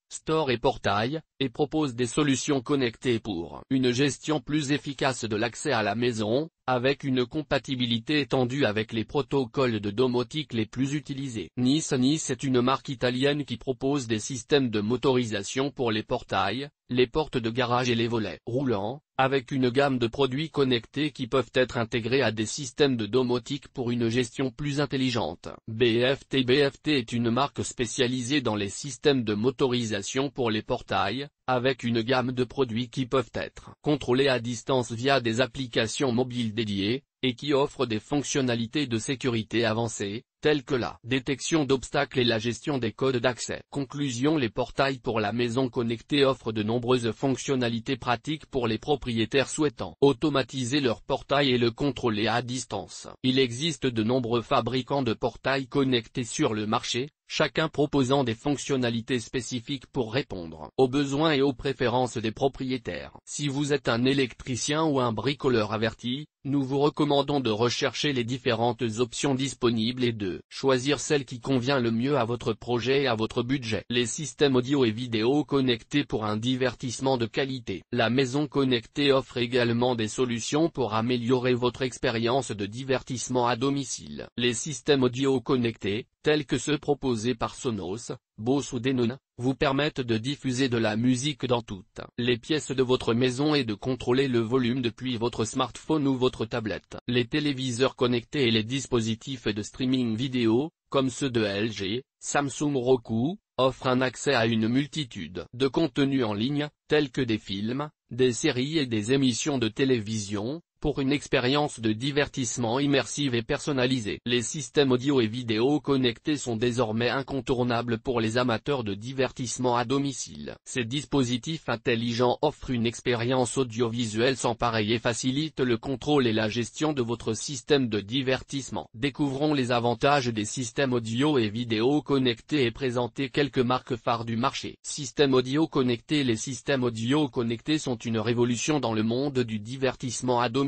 stores et portails, et propose des solutions connectées pour une gestion plus efficace de l'accès à la maison, avec une compatibilité étendue avec les protocoles de domotique les plus utilisés. Nice est une marque italienne qui propose des systèmes de motorisation pour les portails, les portes de garage et les volets roulants, avec une gamme de produits connectés qui peuvent être intégrés à des systèmes de domotique pour une gestion plus intelligente. BFT est une marque spécialisée dans les systèmes de motorisation pour les portails, avec une gamme de produits qui peuvent être contrôlés à distance via des applications mobiles dédiées, et qui offrent des fonctionnalités de sécurité avancées, telles que la détection d'obstacles et la gestion des codes d'accès. Conclusion. Les portails pour la maison connectée offrent de nombreuses fonctionnalités pratiques pour les propriétaires souhaitant automatiser leur portail et le contrôler à distance. Il existe de nombreux fabricants de portails connectés sur le marché, chacun proposant des fonctionnalités spécifiques pour répondre aux besoins et aux préférences des propriétaires. Si vous êtes un électricien ou un bricoleur averti, nous vous recommandons de rechercher les différentes options disponibles et de choisir celle qui convient le mieux à votre projet et à votre budget. Les systèmes audio et vidéo connectés pour un divertissement de qualité. La maison connectée offre également des solutions pour améliorer votre expérience de divertissement à domicile. Les systèmes audio connectés, tels que ceux proposés par Sonos, Bose ou Denon, vous permettent de diffuser de la musique dans toutes les pièces de votre maison et de contrôler le volume depuis votre smartphone ou votre tablette. Les téléviseurs connectés et les dispositifs de streaming vidéo, comme ceux de LG, Samsung Roku, offrent un accès à une multitude de contenus en ligne, tels que des films, des séries et des émissions de télévision, pour une expérience de divertissement immersive et personnalisée. Les systèmes audio et vidéo connectés sont désormais incontournables pour les amateurs de divertissement à domicile. Ces dispositifs intelligents offrent une expérience audiovisuelle sans pareil et facilitent le contrôle et la gestion de votre système de divertissement. Découvrons les avantages des systèmes audio et vidéo connectés et présenter quelques marques phares du marché. Systèmes audio connectés. Les systèmes audio connectés sont une révolution dans le monde du divertissement à domicile.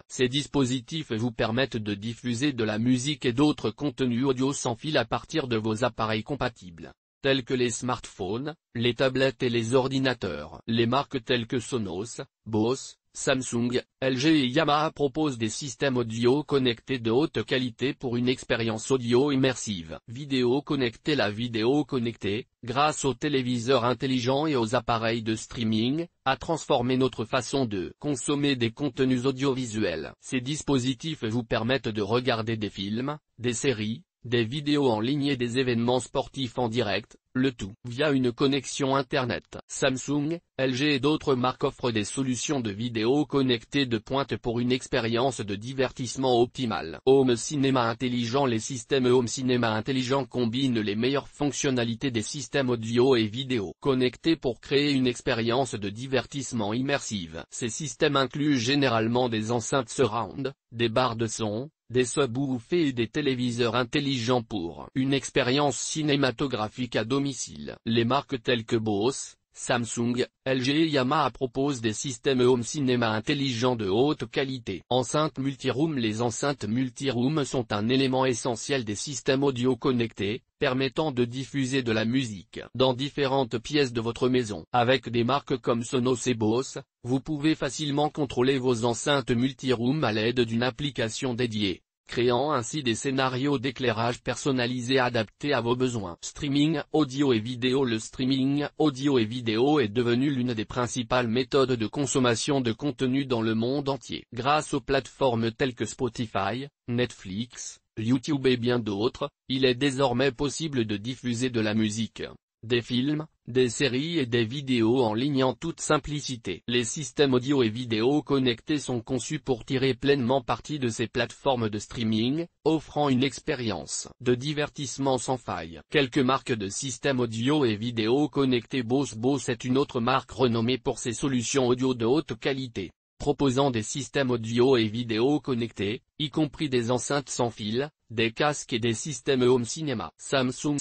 Ces dispositifs vous permettent de diffuser de la musique et d'autres contenus audio sans fil à partir de vos appareils compatibles, tels que les smartphones, les tablettes et les ordinateurs. Les marques telles que Sonos, Bose, Samsung, LG et Yamaha proposent des systèmes audio connectés de haute qualité pour une expérience audio immersive. Vidéo connectée. La vidéo connectée, grâce aux téléviseurs intelligents et aux appareils de streaming, a transformé notre façon de consommer des contenus audiovisuels. Ces dispositifs vous permettent de regarder des films, des séries, des vidéos en ligne et des événements sportifs en direct, le tout via une connexion Internet. Samsung, LG et d'autres marques offrent des solutions de vidéo connectées de pointe pour une expérience de divertissement optimale. Home Cinéma Intelligent. Les systèmes Home Cinéma Intelligent combinent les meilleures fonctionnalités des systèmes audio et vidéo connectés pour créer une expérience de divertissement immersive. Ces systèmes incluent généralement des enceintes surround, des barres de son, des subwoofers et des téléviseurs intelligents pour une expérience cinématographique à domicile. Les marques telles que Bose, Samsung, LG et Yamaha proposent des systèmes home cinéma intelligents de haute qualité. Enceintes multiroom. Les enceintes multiroom sont un élément essentiel des systèmes audio connectés, permettant de diffuser de la musique dans différentes pièces de votre maison. Avec des marques comme Sonos et Bose, vous pouvez facilement contrôler vos enceintes multiroom à l'aide d'une application dédiée, créant ainsi des scénarios d'éclairage personnalisés adaptés à vos besoins. Streaming audio et vidéo. Le streaming audio et vidéo est devenu l'une des principales méthodes de consommation de contenu dans le monde entier. Grâce aux plateformes telles que Spotify, Netflix, YouTube et bien d'autres, il est désormais possible de diffuser de la musique, des films, des séries et des vidéos en ligne en toute simplicité. Les systèmes audio et vidéo connectés sont conçus pour tirer pleinement parti de ces plateformes de streaming, offrant une expérience de divertissement sans faille. Quelques marques de systèmes audio et vidéo connectés. Bose est une autre marque renommée pour ses solutions audio de haute qualité, proposant des systèmes audio et vidéo connectés, y compris des enceintes sans fil, des casques et des systèmes home cinéma. Samsung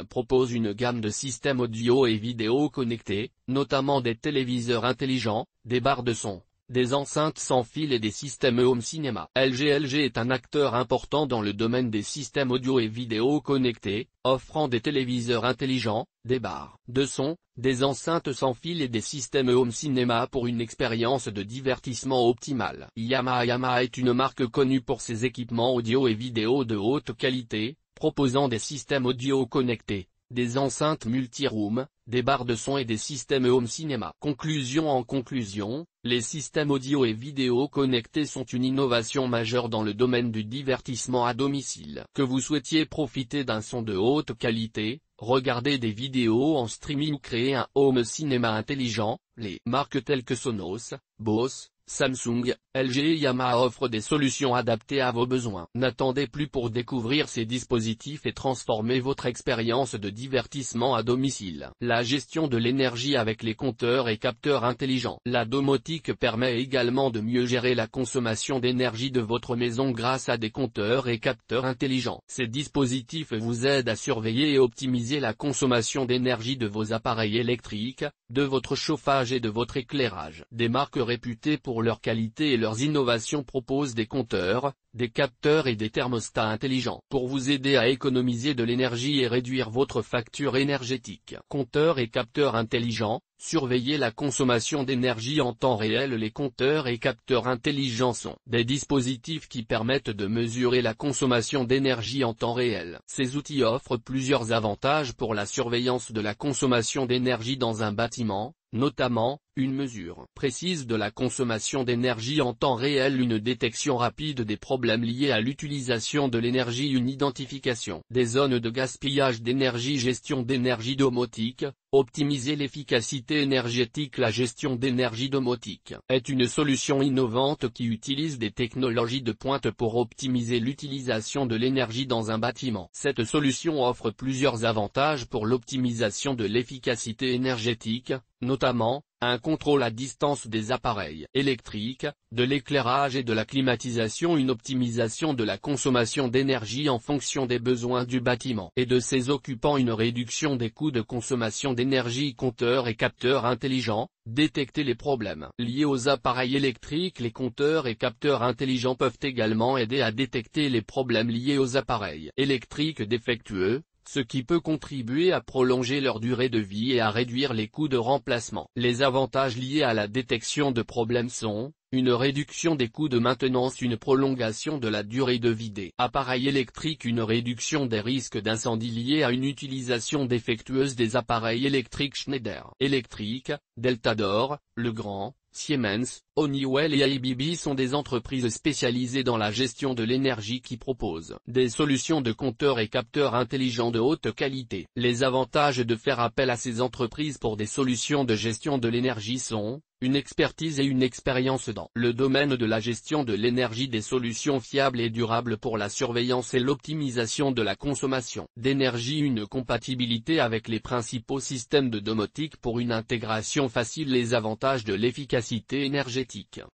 propose une gamme de systèmes audio et vidéo connectés, notamment des téléviseurs intelligents, des barres de son, des enceintes sans fil et des systèmes home cinéma. LG est un acteur important dans le domaine des systèmes audio et vidéo connectés, offrant des téléviseurs intelligents, des barres de son, des enceintes sans fil et des systèmes home cinéma pour une expérience de divertissement optimale. Yamaha est une marque connue pour ses équipements audio et vidéo de haute qualité, proposant des systèmes audio connectés, des enceintes multiroom, des barres de son et des systèmes home cinéma. En conclusion, les systèmes audio et vidéo connectés sont une innovation majeure dans le domaine du divertissement à domicile. Que vous souhaitiez profiter d'un son de haute qualité, regarder des vidéos en streaming ou créer un home cinéma intelligent, les marques telles que Sonos, Bose, Samsung, LG et Yamaha offrent des solutions adaptées à vos besoins. N'attendez plus pour découvrir ces dispositifs et transformer votre expérience de divertissement à domicile. La gestion de l'énergie avec les compteurs et capteurs intelligents. La domotique permet également de mieux gérer la consommation d'énergie de votre maison grâce à des compteurs et capteurs intelligents. Ces dispositifs vous aident à surveiller et optimiser la consommation d'énergie de vos appareils électriques, de votre chauffage et de votre éclairage. Des marques réputées pour leur qualité et leurs innovations proposent des compteurs, des capteurs et des thermostats intelligents pour vous aider à économiser de l'énergie et réduire votre facture énergétique. Compteurs et capteurs intelligents, surveillez la consommation d'énergie en temps réel. Les compteurs et capteurs intelligents sont des dispositifs qui permettent de mesurer la consommation d'énergie en temps réel. Ces outils offrent plusieurs avantages pour la surveillance de la consommation d'énergie dans un bâtiment, notamment, une mesure précise de la consommation d'énergie en temps réel, une détection rapide des problèmes liés à l'utilisation de l'énergie, une identification des zones de gaspillage d'énergie, gestion d'énergie domotique, optimiser l'efficacité énergétique. La gestion d'énergie domotique est une solution innovante qui utilise des technologies de pointe pour optimiser l'utilisation de l'énergie dans un bâtiment. Cette solution offre plusieurs avantages pour l'optimisation de l'efficacité énergétique, notamment, un contrôle à distance des appareils électriques, de l'éclairage et de la climatisation, une optimisation de la consommation d'énergie en fonction des besoins du bâtiment et de ses occupants, une réduction des coûts de consommation d'énergie. Compteurs et capteurs intelligents, détecter les problèmes liés aux appareils électriques. Les compteurs et capteurs intelligents peuvent également aider à détecter les problèmes liés aux appareils électriques défectueux, ce qui peut contribuer à prolonger leur durée de vie et à réduire les coûts de remplacement. Les avantages liés à la détection de problèmes sont une réduction des coûts de maintenance, une prolongation de la durée de vie des appareils électriques, une réduction des risques d'incendie liés à une utilisation défectueuse des appareils électriques. Schneider Electric, Deltador, Legrand, Siemens, Honeywell et ABB sont des entreprises spécialisées dans la gestion de l'énergie qui proposent des solutions de compteurs et capteurs intelligents de haute qualité. Les avantages de faire appel à ces entreprises pour des solutions de gestion de l'énergie sont une expertise et une expérience dans le domaine de la gestion de l'énergie, des solutions fiables et durables pour la surveillance et l'optimisation de la consommation d'énergie, une compatibilité avec les principaux systèmes de domotique pour une intégration facile, les avantages de l'efficacité énergétique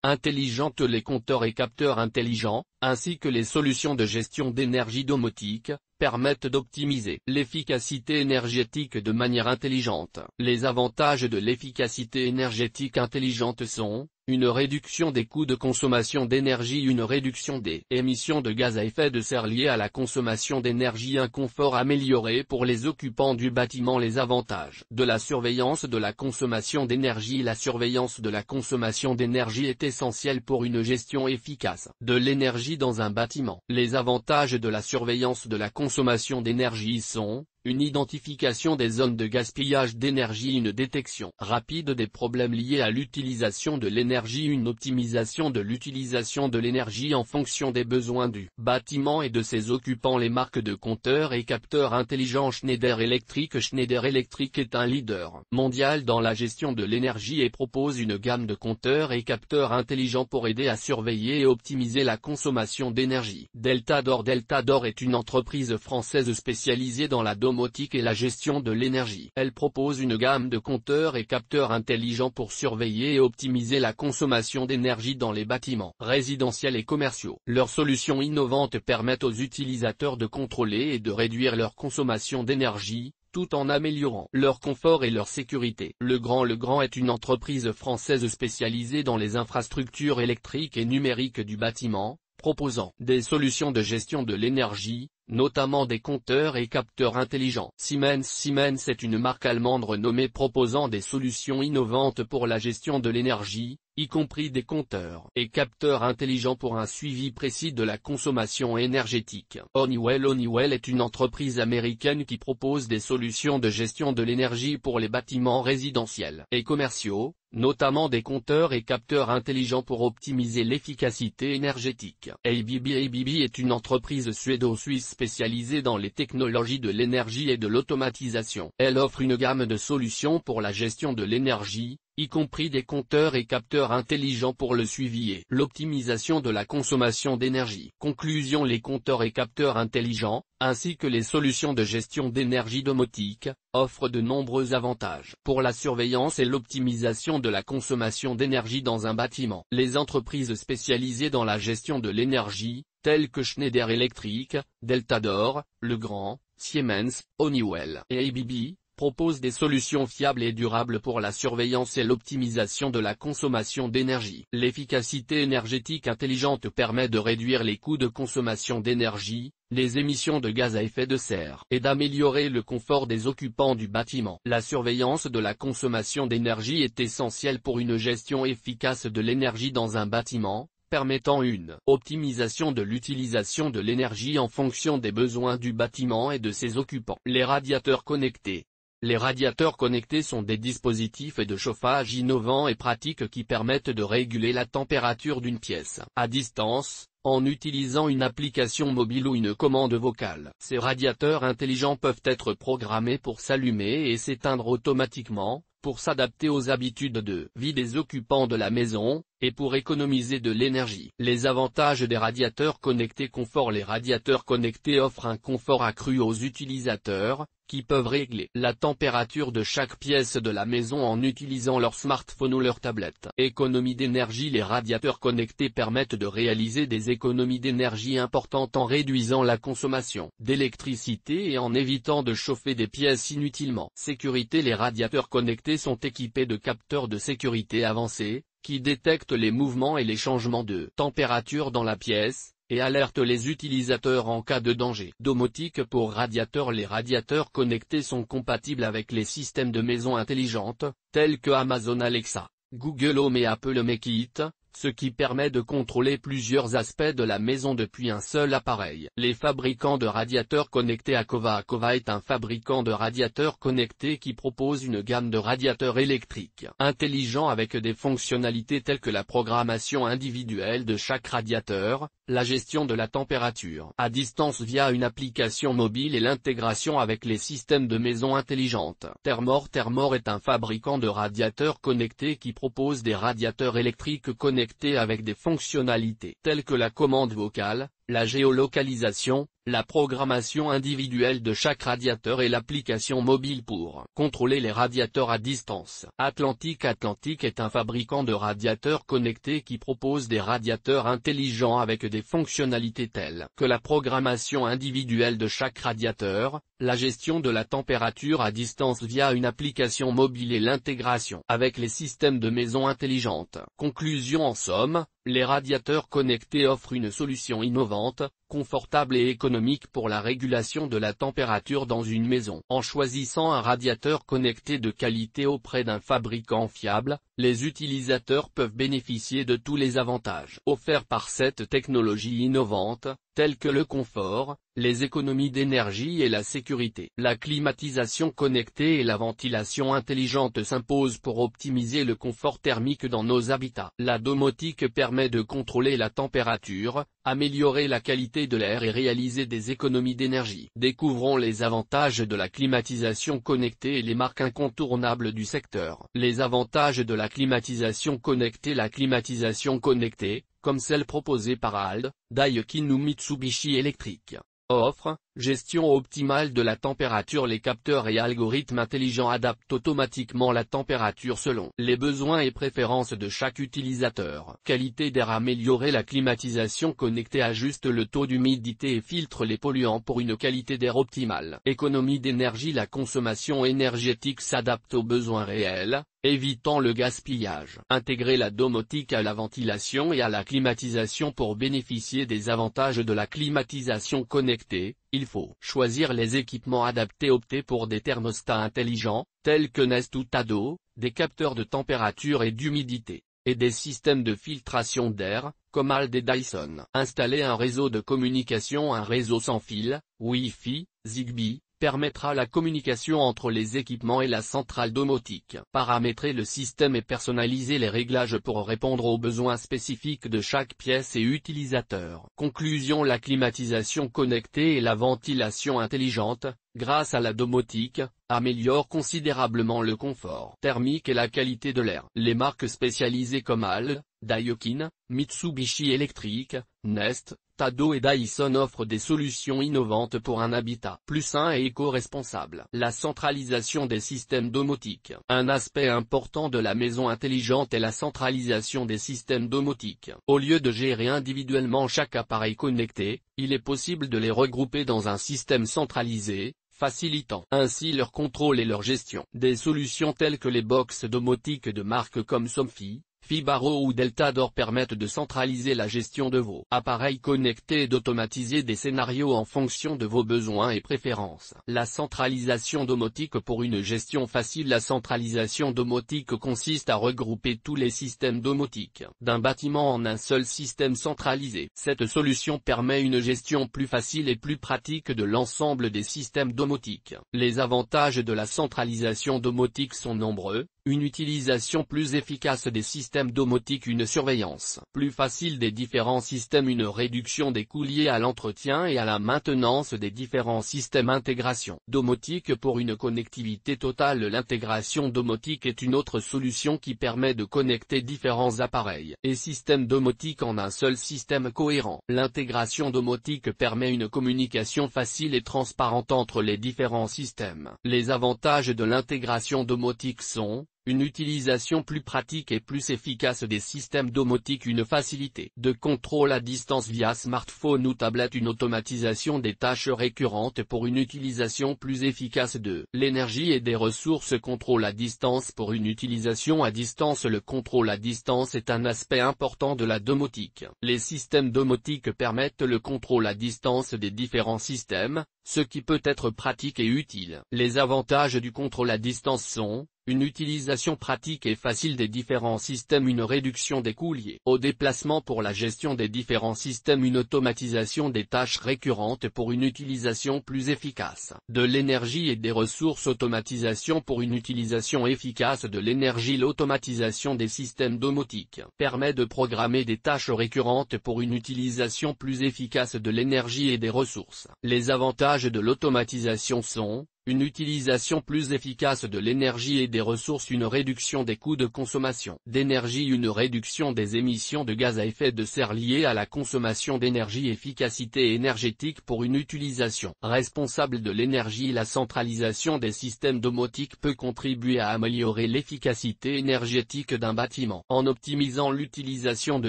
intelligente, les compteurs et capteurs intelligents, ainsi que les solutions de gestion d'énergie domotique, permettent d'optimiser l'efficacité énergétique de manière intelligente. Les avantages de l'efficacité énergétique intelligente sont une réduction des coûts de consommation d'énergie, une réduction des émissions de gaz à effet de serre liées à la consommation d'énergie, un confort amélioré pour les occupants du bâtiment. Les avantages de la surveillance de la consommation d'énergie. La surveillance de la consommation d'énergie est essentielle pour une gestion efficace de l'énergie dans un bâtiment. Les avantages de la surveillance de la consommation d'énergie sont une identification des zones de gaspillage d'énergie, une détection rapide des problèmes liés à l'utilisation de l'énergie, une optimisation de l'utilisation de l'énergie en fonction des besoins du bâtiment et de ses occupants. Les marques de compteurs et capteurs intelligents. Schneider Electric. Schneider Electric est un leader mondial dans la gestion de l'énergie et propose une gamme de compteurs et capteurs intelligents pour aider à surveiller et optimiser la consommation d'énergie. Deltador. Deltador est une entreprise française spécialisée dans la domotique et la gestion de l'énergie. Elle propose une gamme de compteurs et capteurs intelligents pour surveiller et optimiser la consommation d'énergie dans les bâtiments résidentiels et commerciaux. Leurs solutions innovantes permettent aux utilisateurs de contrôler et de réduire leur consommation d'énergie, tout en améliorant leur confort et leur sécurité. Legrand est une entreprise française spécialisée dans les infrastructures électriques et numériques du bâtiment, proposant des solutions de gestion de l'énergie, notamment des compteurs et capteurs intelligents. Siemens est une marque allemande renommée proposant des solutions innovantes pour la gestion de l'énergie, y compris des compteurs et capteurs intelligents pour un suivi précis de la consommation énergétique. Honeywell est une entreprise américaine qui propose des solutions de gestion de l'énergie pour les bâtiments résidentiels et commerciaux, notamment des compteurs et capteurs intelligents pour optimiser l'efficacité énergétique. ABB est une entreprise suédo-suisse spécialisée dans les technologies de l'énergie et de l'automatisation. Elle offre une gamme de solutions pour la gestion de l'énergie, y compris des compteurs et capteurs intelligents pour le suivi et l'optimisation de la consommation d'énergie. Conclusion: les compteurs et capteurs intelligents, ainsi que les solutions de gestion d'énergie domotique, offrent de nombreux avantages pour la surveillance et l'optimisation de la consommation d'énergie dans un bâtiment. Les entreprises spécialisées dans la gestion de l'énergie, telles que Schneider Electric, Deltador, Legrand, Siemens, Honeywell et ABB, propose des solutions fiables et durables pour la surveillance et l'optimisation de la consommation d'énergie. L'efficacité énergétique intelligente permet de réduire les coûts de consommation d'énergie, les émissions de gaz à effet de serre et d'améliorer le confort des occupants du bâtiment. La surveillance de la consommation d'énergie est essentielle pour une gestion efficace de l'énergie dans un bâtiment, permettant une optimisation de l'utilisation de l'énergie en fonction des besoins du bâtiment et de ses occupants. Les radiateurs connectés. Les radiateurs connectés sont des dispositifs de chauffage innovants et pratiques qui permettent de réguler la température d'une pièce à distance, en utilisant une application mobile ou une commande vocale. Ces radiateurs intelligents peuvent être programmés pour s'allumer et s'éteindre automatiquement, pour s'adapter aux habitudes de vie des occupants de la maison, et pour économiser de l'énergie. Les avantages des radiateurs connectés. Confort. Les radiateurs connectés offrent un confort accru aux utilisateurs, qui peuvent régler la température de chaque pièce de la maison en utilisant leur smartphone ou leur tablette. Économie d'énergie. Les radiateurs connectés permettent de réaliser des économies d'énergie importantes en réduisant la consommation d'électricité et en évitant de chauffer des pièces inutilement. Sécurité. Les radiateurs connectés sont équipés de capteurs de sécurité avancés, qui détectent les mouvements et les changements de température dans la pièce, et alerte les utilisateurs en cas de danger. Domotique pour radiateurs. Les radiateurs connectés sont compatibles avec les systèmes de maison intelligentes, tels que Amazon Alexa, Google Home et Apple HomeKit, ce qui permet de contrôler plusieurs aspects de la maison depuis un seul appareil. Les fabricants de radiateurs connectés. Akova est un fabricant de radiateurs connectés qui propose une gamme de radiateurs électriques intelligents avec des fonctionnalités telles que la programmation individuelle de chaque radiateur, la gestion de la température à distance via une application mobile et l'intégration avec les systèmes de maison intelligentes. Thermor est un fabricant de radiateurs connectés qui propose des radiateurs électriques connectés avec des fonctionnalités telles que la commande vocale, la géolocalisation, la programmation individuelle de chaque radiateur et l'application mobile pour contrôler les radiateurs à distance. Atlantic est un fabricant de radiateurs connectés qui propose des radiateurs intelligents avec des fonctionnalités telles que la programmation individuelle de chaque radiateur, la gestion de la température à distance via une application mobile et l'intégration avec les systèmes de maison intelligentes. Conclusion. En somme, les radiateurs connectés offrent une solution innovante, confortable et économique pour la régulation de la température dans une maison. En choisissant un radiateur connecté de qualité auprès d'un fabricant fiable, les utilisateurs peuvent bénéficier de tous les avantages offerts par cette technologie innovante, tels que le confort, les économies d'énergie et la sécurité. La climatisation connectée et la ventilation intelligente s'imposent pour optimiser le confort thermique dans nos habitats. La domotique permet de contrôler la température, améliorer la qualité de l'air et réaliser des économies d'énergie. Découvrons les avantages de la climatisation connectée et les marques incontournables du secteur. Les avantages de la climatisation connectée. La climatisation connectée, comme celle proposée par ALD, Daikin ou Mitsubishi Electric, offre gestion optimale de la température. Les capteurs et algorithmes intelligents adaptent automatiquement la température selon les besoins et préférences de chaque utilisateur. Qualité d'air améliorée. La climatisation connectée ajuste le taux d'humidité et filtre les polluants pour une qualité d'air optimale. Économie d'énergie. La consommation énergétique s'adapte aux besoins réels, évitant le gaspillage. Intégrer la domotique à la ventilation et à la climatisation. Pour bénéficier des avantages de la climatisation connectée, il faut choisir les équipements adaptés. Opter pour des thermostats intelligents, tels que Nest ou Tado, des capteurs de température et d'humidité, et des systèmes de filtration d'air, comme ALD et Dyson. Installer un réseau de communication. Un réseau sans fil, Wi-Fi, Zigbee, permettra la communication entre les équipements et la centrale domotique. Paramétrer le système et personnaliser les réglages pour répondre aux besoins spécifiques de chaque pièce et utilisateur. Conclusion. La climatisation connectée et la ventilation intelligente, grâce à la domotique, améliorent considérablement le confort thermique et la qualité de l'air. Les marques spécialisées comme ALD, Daikin, Mitsubishi Electric, Nest, Tado et Dyson offrent des solutions innovantes pour un habitat plus sain et éco-responsable. La centralisation des systèmes domotiques. Un aspect important de la maison intelligente est la centralisation des systèmes domotiques. Au lieu de gérer individuellement chaque appareil connecté, il est possible de les regrouper dans un système centralisé, facilitant ainsi leur contrôle et leur gestion. Des solutions telles que les box domotiques de marques comme Somfy, Fibaro ou Deltador permettent de centraliser la gestion de vos appareils connectés et d'automatiser des scénarios en fonction de vos besoins et préférences. La centralisation domotique. Pour une gestion facile. La centralisation domotique consiste à regrouper tous les systèmes domotiques d'un bâtiment en un seul système centralisé. Cette solution permet une gestion plus facile et plus pratique de l'ensemble des systèmes domotiques. Les avantages de la centralisation domotique sont nombreux. Une utilisation plus efficace des systèmes domotiques. Une surveillance plus facile des différents systèmes. Une réduction des coûts liés à l'entretien et à la maintenance des différents systèmes. Intégration domotique. Pour une connectivité totale. L'intégration domotique est une autre solution qui permet de connecter différents appareils et systèmes domotiques en un seul système cohérent. L'intégration domotique permet une communication facile et transparente entre les différents systèmes. Les avantages de l'intégration domotique sont une utilisation plus pratique et plus efficace des systèmes domotiques, une facilité de contrôle à distance via smartphone ou tablette, une automatisation des tâches récurrentes pour une utilisation plus efficace de l'énergie et des ressources, contrôle à distance pour une utilisation à distance. Le contrôle à distance est un aspect important de la domotique. Les systèmes domotiques permettent le contrôle à distance des différents systèmes, ce qui peut être pratique et utile. Les avantages du contrôle à distance sont une utilisation pratique et facile des différents systèmes, une réduction des coûts liés au déplacement pour la gestion des différents systèmes, une automatisation des tâches récurrentes pour une utilisation plus efficace de l'énergie et des ressources, automatisation pour une utilisation efficace de l'énergie. L'automatisation des systèmes domotiques permet de programmer des tâches récurrentes pour une utilisation plus efficace de l'énergie et des ressources. Les avantages de l'automatisation sont une utilisation plus efficace de l'énergie et des ressources, une réduction des coûts de consommation d'énergie, une réduction des émissions de gaz à effet de serre liées à la consommation d'énergie, efficacité énergétique pour une utilisation responsable de l'énergie. La centralisation des systèmes domotiques peut contribuer à améliorer l'efficacité énergétique d'un bâtiment en optimisant l'utilisation de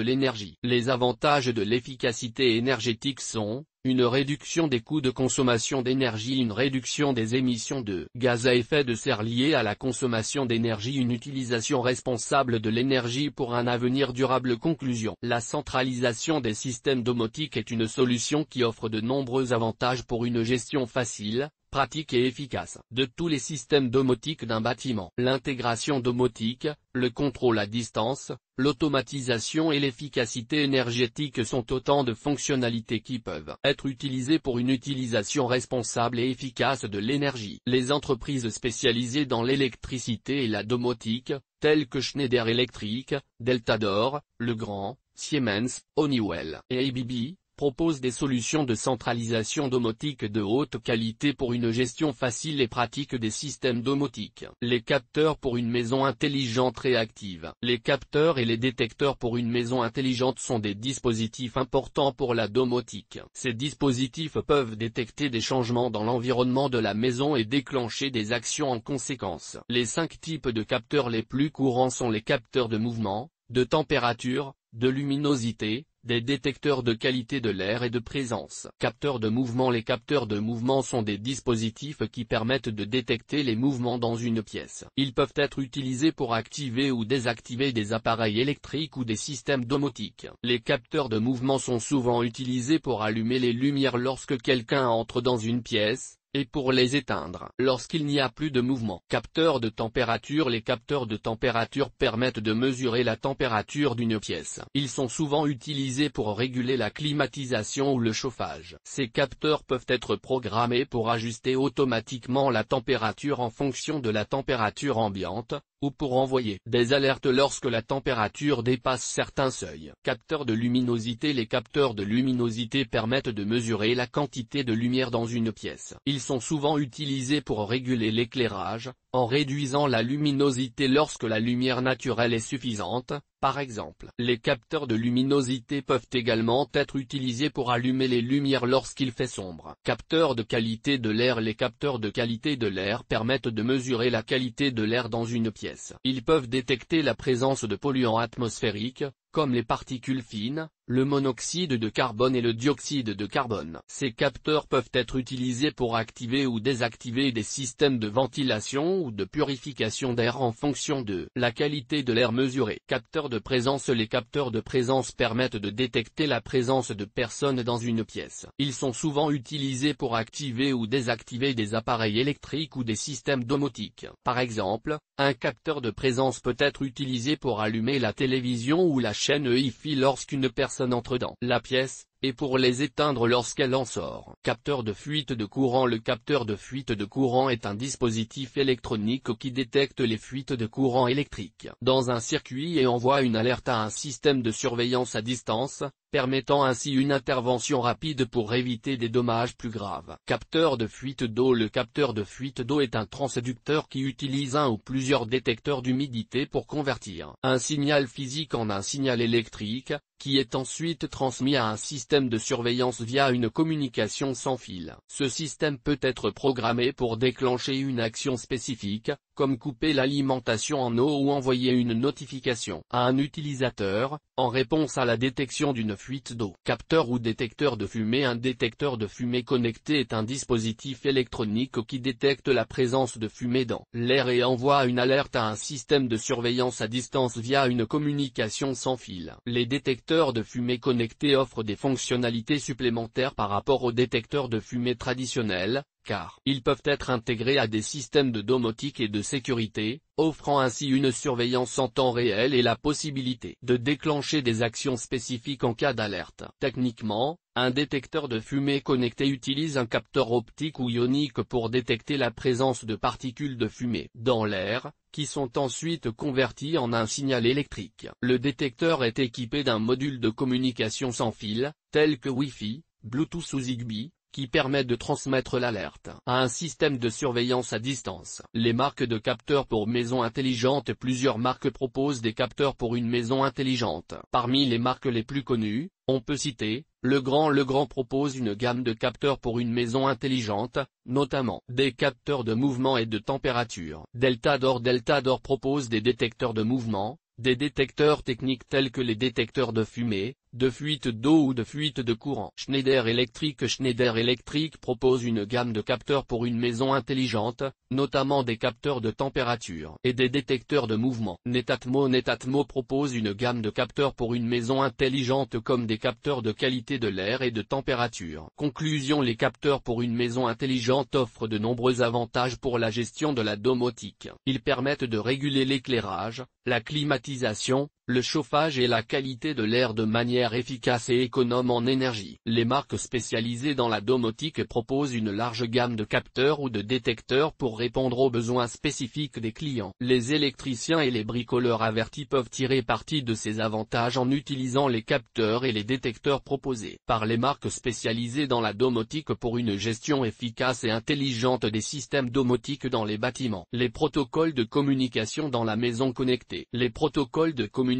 l'énergie. Les avantages de l'efficacité énergétique sont une réduction des coûts de consommation d'énergie, une réduction des émissions de gaz à effet de serre liées à la consommation d'énergie, une utilisation responsable de l'énergie pour un avenir durable. Conclusion. La centralisation des systèmes domotiques est une solution qui offre de nombreux avantages pour une gestion facile, pratique et efficace de tous les systèmes domotiques d'un bâtiment. L'intégration domotique, le contrôle à distance, l'automatisation et l'efficacité énergétique sont autant de fonctionnalités qui peuvent être utilisées pour une utilisation responsable et efficace de l'énergie. Les entreprises spécialisées dans l'électricité et la domotique, telles que Schneider Electric, Deltador, Legrand, Siemens, Honeywell et ABB, propose des solutions de centralisation domotique de haute qualité pour une gestion facile et pratique des systèmes domotiques. Les capteurs pour une maison intelligente réactive. Les capteurs et les détecteurs pour une maison intelligente sont des dispositifs importants pour la domotique. Ces dispositifs peuvent détecter des changements dans l'environnement de la maison et déclencher des actions en conséquence. Les 5 types de capteurs les plus courants sont les capteurs de mouvement, de température, de luminosité, des détecteurs de qualité de l'air et de présence. Capteurs de mouvement. Les capteurs de mouvement sont des dispositifs qui permettent de détecter les mouvements dans une pièce. Ils peuvent être utilisés pour activer ou désactiver des appareils électriques ou des systèmes domotiques. Les capteurs de mouvement sont souvent utilisés pour allumer les lumières lorsque quelqu'un entre dans une pièce, et pour les éteindre lorsqu'il n'y a plus de mouvement. Capteurs de température. Les capteurs de température permettent de mesurer la température d'une pièce. Ils sont souvent utilisés pour réguler la climatisation ou le chauffage. Ces capteurs peuvent être programmés pour ajuster automatiquement la température en fonction de la température ambiante, ou pour envoyer des alertes lorsque la température dépasse certains seuils. Capteurs de luminosité. Les capteurs de luminosité permettent de mesurer la quantité de lumière dans une pièce. Ils sont souvent utilisés pour réguler l'éclairage, en réduisant la luminosité lorsque la lumière naturelle est suffisante. Par exemple, les capteurs de luminosité peuvent également être utilisés pour allumer les lumières lorsqu'il fait sombre. Capteurs de qualité de l'air. Les capteurs de qualité de l'air permettent de mesurer la qualité de l'air dans une pièce. Ils peuvent détecter la présence de polluants atmosphériques, comme les particules fines, le monoxyde de carbone et le dioxyde de carbone. Ces capteurs peuvent être utilisés pour activer ou désactiver des systèmes de ventilation ou de purification d'air en fonction de la qualité de l'air mesurée. Capteurs de présence. Les capteurs de présence permettent de détecter la présence de personnes dans une pièce. Ils sont souvent utilisés pour activer ou désactiver des appareils électriques ou des systèmes domotiques. Par exemple, un capteur de présence peut être utilisé pour allumer la télévision ou la chaîne Wi-Fi lorsqu'une personne entre dans la pièce, et pour les éteindre lorsqu'elle en sort. Capteur de fuite de courant. Le capteur de fuite de courant est un dispositif électronique qui détecte les fuites de courant électrique dans un circuit et envoie une alerte à un système de surveillance à distance, permettant ainsi une intervention rapide pour éviter des dommages plus graves. Capteur de fuite d'eau. Le capteur de fuite d'eau est un transducteur qui utilise un ou plusieurs détecteurs d'humidité pour convertir un signal physique en un signal électrique, qui est ensuite transmis à un système système de surveillance via une communication sans fil. Ce système peut être programmé pour déclencher une action spécifique, comme couper l'alimentation en eau ou envoyer une notification à un utilisateur, en réponse à la détection d'une fuite d'eau. Capteur ou détecteur de fumée. Un détecteur de fumée connecté est un dispositif électronique qui détecte la présence de fumée dans l'air et envoie une alerte à un système de surveillance à distance via une communication sans fil. Les détecteurs de fumée connectés offrent des fonctionnalités supplémentaires par rapport aux détecteurs de fumée traditionnels, car ils peuvent être intégrés à des systèmes de domotique et de sécurité, offrant ainsi une surveillance en temps réel et la possibilité de déclencher des actions spécifiques en cas d'alerte. Techniquement, un détecteur de fumée connecté utilise un capteur optique ou ionique pour détecter la présence de particules de fumée dans l'air, qui sont ensuite converties en un signal électrique. Le détecteur est équipé d'un module de communication sans fil, tel que Wi-Fi, Bluetooth ou Zigbee, qui permet de transmettre l'alerte à un système de surveillance à distance. Les marques de capteurs pour maisons intelligentes. Plusieurs marques proposent des capteurs pour une maison intelligente. Parmi les marques les plus connues, on peut citer Legrand propose une gamme de capteurs pour une maison intelligente, notamment des capteurs de mouvement et de température. Deltador propose des détecteurs de mouvement, des détecteurs techniques tels que les détecteurs de fumée, de fuite d'eau ou de fuite de courant. Schneider Electric propose une gamme de capteurs pour une maison intelligente, notamment des capteurs de température et des détecteurs de mouvement. Netatmo propose une gamme de capteurs pour une maison intelligente comme des capteurs de qualité de l'air et de température. Conclusion. Les capteurs pour une maison intelligente offrent de nombreux avantages pour la gestion de la domotique. Ils permettent de réguler l'éclairage, la climatisation, le chauffage et la qualité de l'air de manière efficace et économe en énergie. Les marques spécialisées dans la domotique proposent une large gamme de capteurs ou de détecteurs pour répondre aux besoins spécifiques des clients. Les électriciens et les bricoleurs avertis peuvent tirer parti de ces avantages en utilisant les capteurs et les détecteurs proposés par les marques spécialisées dans la domotique pour une gestion efficace et intelligente des systèmes domotiques dans les bâtiments. Les protocoles de communication dans la maison connectée. Les protocoles de communication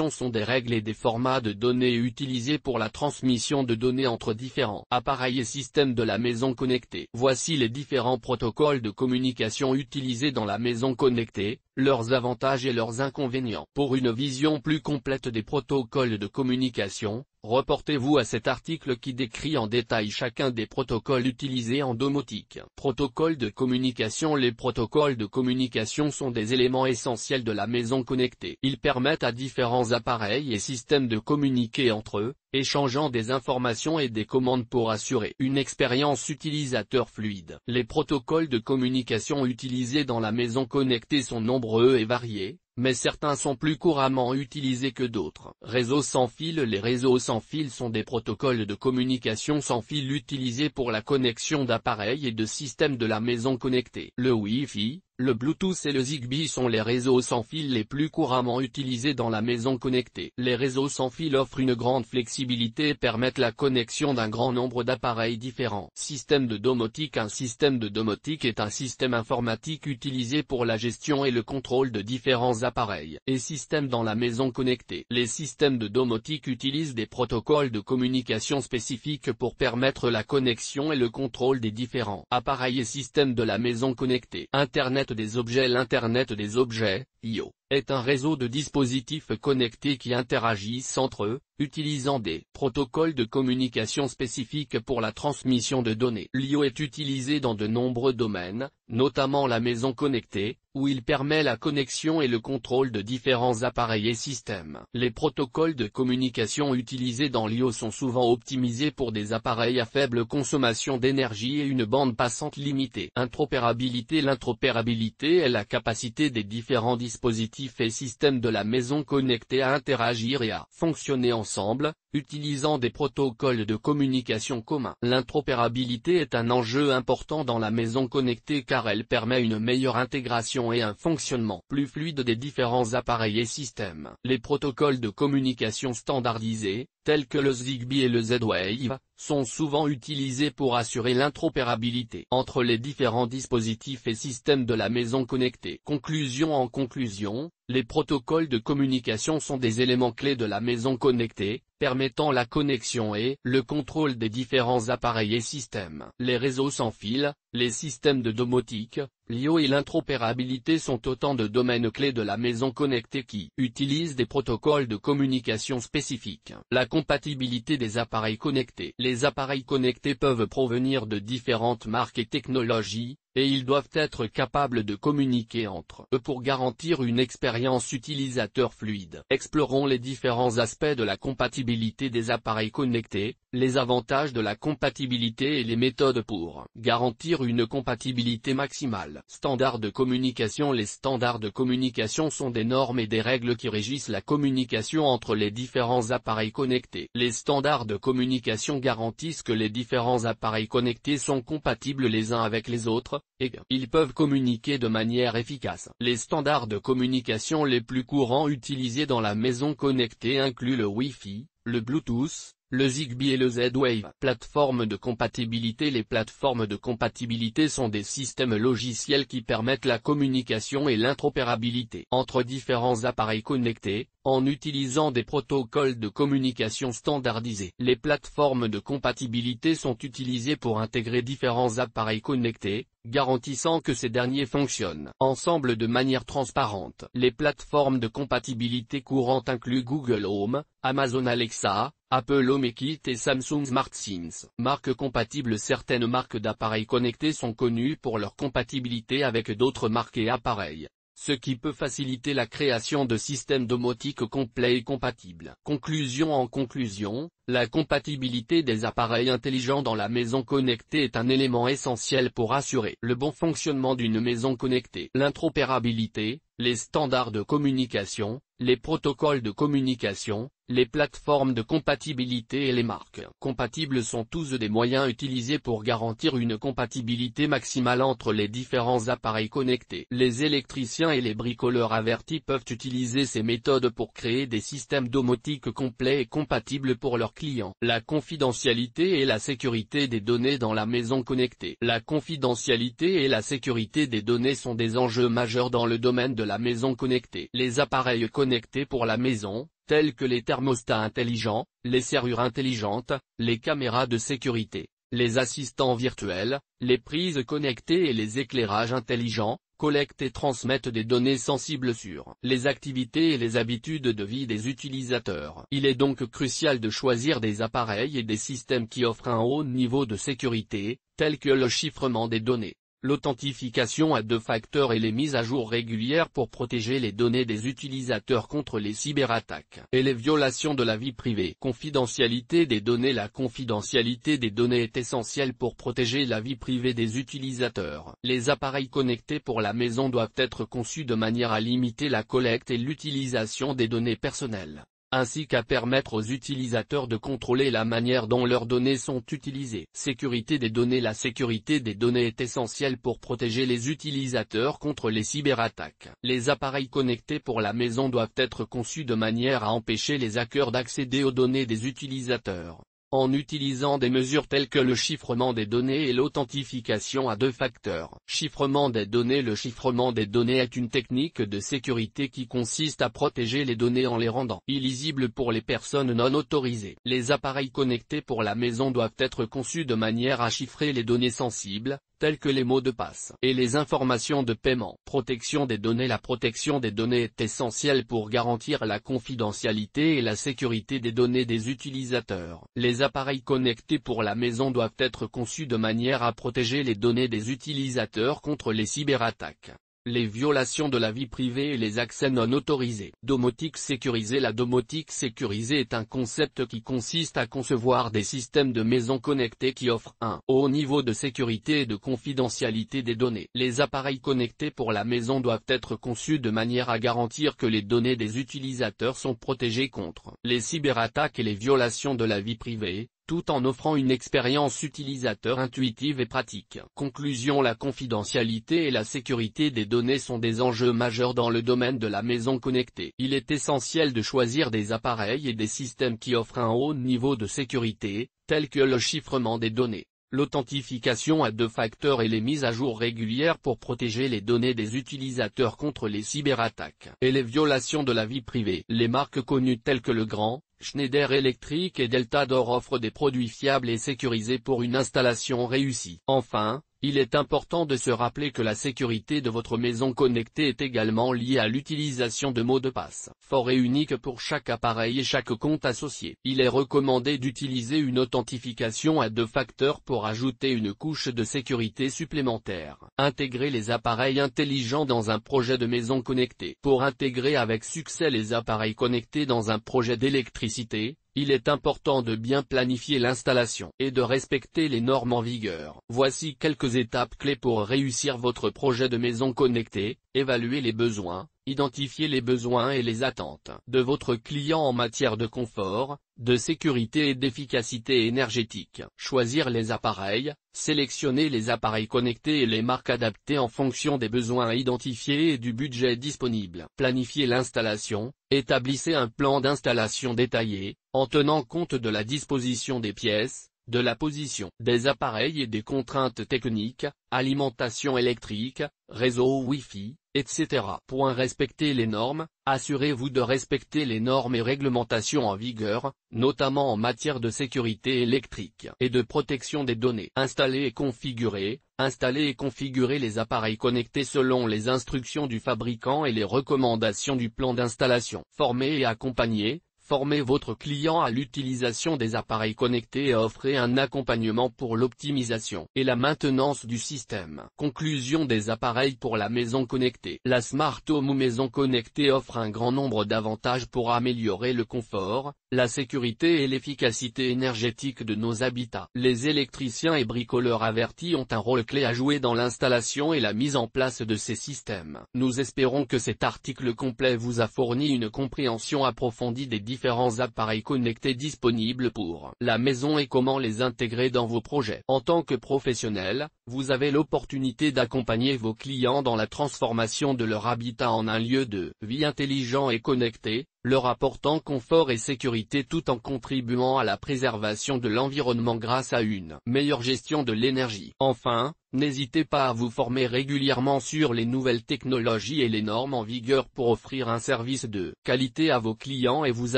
sont des règles et des formats de données utilisés pour la transmission de données entre différents appareils et systèmes de la maison connectée. Voici les différents protocoles de communication utilisés dans la maison connectée, leurs avantages et leurs inconvénients. Pour une vision plus complète des protocoles de communication, reportez-vous à cet article qui décrit en détail chacun des protocoles utilisés en domotique. Protocole de communication. Les protocoles de communication sont des éléments essentiels de la maison connectée. Ils permettent à différents appareils et systèmes de communiquer entre eux, échangeant des informations et des commandes pour assurer une expérience utilisateur fluide. Les protocoles de communication utilisés dans la maison connectée sont nombreux et variés, mais certains sont plus couramment utilisés que d'autres. Réseaux sans fil. Les réseaux sans fil sont des protocoles de communication sans fil utilisés pour la connexion d'appareils et de systèmes de la maison connectée. Le Wi-Fi, le Bluetooth et le Zigbee sont les réseaux sans fil les plus couramment utilisés dans la maison connectée. Les réseaux sans fil offrent une grande flexibilité et permettent la connexion d'un grand nombre d'appareils différents. Système de domotique. Un système de domotique est un système informatique utilisé pour la gestion et le contrôle de différents appareils et systèmes dans la maison connectée. Les systèmes de domotique utilisent des protocoles de communication spécifiques pour permettre la connexion et le contrôle des différents appareils et systèmes de la maison connectée. Internet des objets. L'Internet des objets, IO, est un réseau de dispositifs connectés qui interagissent entre eux, utilisant des protocoles de communication spécifiques pour la transmission de données. L'IO est utilisé dans de nombreux domaines, notamment la maison connectée, où il permet la connexion et le contrôle de différents appareils et systèmes. Les protocoles de communication utilisés dans l'IO sont souvent optimisés pour des appareils à faible consommation d'énergie et une bande passante limitée. Interopérabilité. L'interopérabilité est la capacité des différents dispositifs et systèmes de la maison connectée à interagir et à fonctionner ensemble, utilisant des protocoles de communication communs. L'interopérabilité est un enjeu important dans la maison connectée car elle permet une meilleure intégration et un fonctionnement plus fluide des différents appareils et systèmes. Les protocoles de communication standardisés, tels que le Zigbee et le Z-Wave, sont souvent utilisés pour assurer l'interopérabilité entre les différents dispositifs et systèmes de la maison connectée. En conclusion, les protocoles de communication sont des éléments clés de la maison connectée, permettant la connexion et le contrôle des différents appareils et systèmes. Les réseaux sans fil, les systèmes de domotique, l'IO et l'interopérabilité sont autant de domaines clés de la maison connectée qui utilisent des protocoles de communication spécifiques. La compatibilité des appareils connectés. Les appareils connectés peuvent provenir de différentes marques et technologies, et ils doivent être capables de communiquer entre eux pour garantir une expérience utilisateur fluide. Explorons les différents aspects de la compatibilité des appareils connectés, les avantages de la compatibilité et les méthodes pour garantir une compatibilité maximale. Standards de communication. Les standards de communication sont des normes et des règles qui régissent la communication entre les différents appareils connectés. Les standards de communication garantissent que les différents appareils connectés sont compatibles les uns avec les autres, et qu'ils peuvent communiquer de manière efficace. Les standards de communication les plus courants utilisés dans la maison connectée incluent le Wi-Fi, le Bluetooth, le Zigbee et le Z-Wave. Plateformes de compatibilité. Les plateformes de compatibilité sont des systèmes logiciels qui permettent la communication et l'interopérabilité entre différents appareils connectés, en utilisant des protocoles de communication standardisés. Les plateformes de compatibilité sont utilisées pour intégrer différents appareils connectés, garantissant que ces derniers fonctionnent ensemble de manière transparente. Les plateformes de compatibilité courantes incluent Google Home, Amazon Alexa, Apple HomeKit et Samsung SmartThings. Marques compatibles. Certaines marques d'appareils connectés sont connues pour leur compatibilité avec d'autres marques et appareils, ce qui peut faciliter la création de systèmes domotiques complets et compatibles. En conclusion, la compatibilité des appareils intelligents dans la maison connectée est un élément essentiel pour assurer le bon fonctionnement d'une maison connectée. L'interopérabilité, les standards de communication, les protocoles de communication, les plateformes de compatibilité et les marques compatibles sont tous des moyens utilisés pour garantir une compatibilité maximale entre les différents appareils connectés. Les électriciens et les bricoleurs avertis peuvent utiliser ces méthodes pour créer des systèmes domotiques complets et compatibles pour leurs clients. La confidentialité et la sécurité des données dans la maison connectée. La confidentialité et la sécurité des données sont des enjeux majeurs dans le domaine de la maison connectée. Les appareils connectés pour la maison, tels que les thermostats intelligents, les serrures intelligentes, les caméras de sécurité, les assistants virtuels, les prises connectées et les éclairages intelligents, collectent et transmettent des données sensibles sur les activités et les habitudes de vie des utilisateurs. Il est donc crucial de choisir des appareils et des systèmes qui offrent un haut niveau de sécurité, tel que le chiffrement des données, l'authentification à 2 facteurs et les mises à jour régulières pour protéger les données des utilisateurs contre les cyberattaques et les violations de la vie privée. Confidentialité des données. La confidentialité des données est essentielle pour protéger la vie privée des utilisateurs. Les appareils connectés pour la maison doivent être conçus de manière à limiter la collecte et l'utilisation des données personnelles, ainsi qu'à permettre aux utilisateurs de contrôler la manière dont leurs données sont utilisées. Sécurité des données. La sécurité des données est essentielle pour protéger les utilisateurs contre les cyberattaques. Les appareils connectés pour la maison doivent être conçus de manière à empêcher les hackers d'accéder aux données des utilisateurs, en utilisant des mesures telles que le chiffrement des données et l'authentification à 2 facteurs. Chiffrement des données. Le chiffrement des données est une technique de sécurité qui consiste à protéger les données en les rendant illisibles pour les personnes non autorisées. Les appareils connectés pour la maison doivent être conçus de manière à chiffrer les données sensibles, tels que les mots de passe et les informations de paiement. Protection des données. La protection des données est essentielle pour garantir la confidentialité et la sécurité des données des utilisateurs. Les appareils connectés pour la maison doivent être conçus de manière à protéger les données des utilisateurs contre les cyberattaques, les violations de la vie privée et les accès non autorisés. Domotique sécurisée. La domotique sécurisée est un concept qui consiste à concevoir des systèmes de maison connectés qui offrent un haut niveau de sécurité et de confidentialité des données. Les appareils connectés pour la maison doivent être conçus de manière à garantir que les données des utilisateurs sont protégées contre les cyberattaques et les violations de la vie privée, tout en offrant une expérience utilisateur intuitive et pratique. Conclusion: la confidentialité et la sécurité des données sont des enjeux majeurs dans le domaine de la maison connectée. Il est essentiel de choisir des appareils et des systèmes qui offrent un haut niveau de sécurité, tels que le chiffrement des données, l'authentification à 2 facteurs et les mises à jour régulières pour protéger les données des utilisateurs contre les cyberattaques et les violations de la vie privée. Les marques connues telles que Legrand, Schneider Electric et Delta Door offrent des produits fiables et sécurisés pour une installation réussie. Enfin, il est important de se rappeler que la sécurité de votre maison connectée est également liée à l'utilisation de mots de passe forts et uniques pour chaque appareil et chaque compte associé. Il est recommandé d'utiliser une authentification à 2 facteurs pour ajouter une couche de sécurité supplémentaire. Intégrer les appareils intelligents dans un projet de maison connectée. Pour intégrer avec succès les appareils connectés dans un projet d'électricité, il est important de bien planifier l'installation et de respecter les normes en vigueur. Voici quelques étapes clés pour réussir votre projet de maison connectée. Évaluer les besoins. Identifier les besoins et les attentes de votre client en matière de confort, de sécurité et d'efficacité énergétique. Choisir les appareils. Sélectionner les appareils connectés et les marques adaptées en fonction des besoins identifiés et du budget disponible. Planifier l'installation. Établissez un plan d'installation détaillé, en tenant compte de la disposition des pièces, de la position des appareils et des contraintes techniques, alimentation électrique, réseau Wi-Fi, etc. Respecter les normes. Assurez-vous de respecter les normes et réglementations en vigueur, notamment en matière de sécurité électrique et de protection des données. Installer et configurer. Installer et configurer les appareils connectés selon les instructions du fabricant et les recommandations du plan d'installation. Former et accompagner. Formez votre client à l'utilisation des appareils connectés et offrez un accompagnement pour l'optimisation et la maintenance du système. Conclusion des appareils pour la maison connectée. La Smart Home ou maison connectée offre un grand nombre d'avantages pour améliorer le confort, la sécurité et l'efficacité énergétique de nos habitats. Les électriciens et bricoleurs avertis ont un rôle clé à jouer dans l'installation et la mise en place de ces systèmes. Nous espérons que cet article complet vous a fourni une compréhension approfondie des différents appareils connectés disponibles pour la maison et comment les intégrer dans vos projets. En tant que professionnel, vous avez l'opportunité d'accompagner vos clients dans la transformation de leur habitat en un lieu de vie intelligent et connecté, leur apportant confort et sécurité tout en contribuant à la préservation de l'environnement grâce à une meilleure gestion de l'énergie. Enfin, n'hésitez pas à vous former régulièrement sur les nouvelles technologies et les normes en vigueur pour offrir un service de qualité à vos clients et vous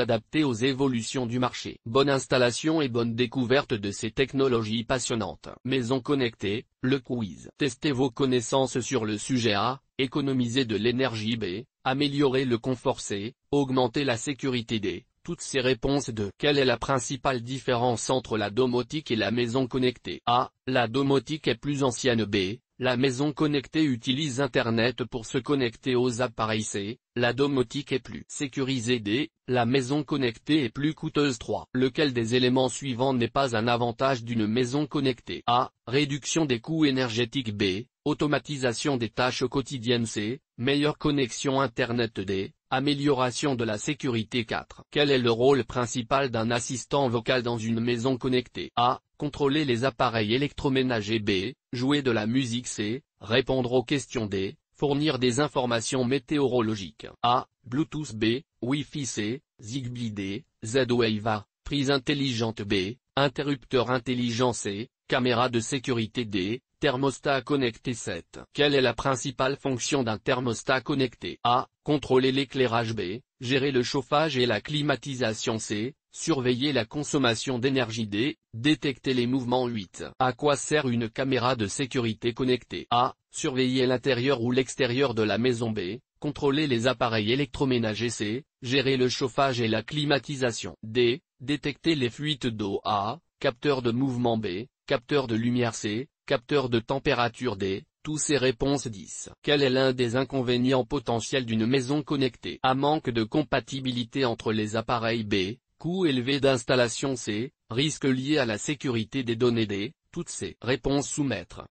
adapter aux évolutions du marché. Bonne installation et bonne découverte de ces technologies passionnantes. Maison connectée, le quiz. Testez vos connaissances sur le sujet A. Économiser de l'énergie B. Améliorer le confort C. Augmenter la sécurité D. Toutes ces réponses de quelle est la principale différence entre la domotique et la maison connectée? A. La domotique est plus ancienne. B. La maison connectée utilise Internet pour se connecter aux appareils. C. La domotique est plus sécurisée. D. La maison connectée est plus coûteuse. 3. Lequel des éléments suivants n'est pas un avantage d'une maison connectée? A. Réduction des coûts énergétiques. B. Automatisation des tâches quotidiennes. C. Meilleure connexion Internet. D. Amélioration de la sécurité. 4. Quel est le rôle principal d'un assistant vocal dans une maison connectée? A. Contrôler les appareils électroménagers. B. Jouer de la musique. C. Répondre aux questions. D. Fournir des informations météorologiques. A. Bluetooth. B. Wi-Fi. C. Zigbee. D. Z-Wave. A. Prise intelligente. B. Interrupteur intelligent. C. Caméra de sécurité. D. Thermostat connecté. 7. Quelle est la principale fonction d'un thermostat connecté? A. Contrôler l'éclairage. B. Gérer le chauffage et la climatisation. C. Surveiller la consommation d'énergie. D. Détecter les mouvements. 8. À quoi sert une caméra de sécurité connectée? A. Surveiller l'intérieur ou l'extérieur de la maison. B. Contrôler les appareils électroménagers. C. Gérer le chauffage et la climatisation. D. Détecter les fuites d'eau. A. Capteur de mouvement. B. Capteur de lumière. C. Capteur de température. D. Tous ces réponses 10. Quel est l'un des inconvénients potentiels d'une maison connectée? A. Manque de compatibilité entre les appareils. B. Coût élevé d'installation. C. Risque lié à la sécurité des données. D. Toutes ces réponses soumettre.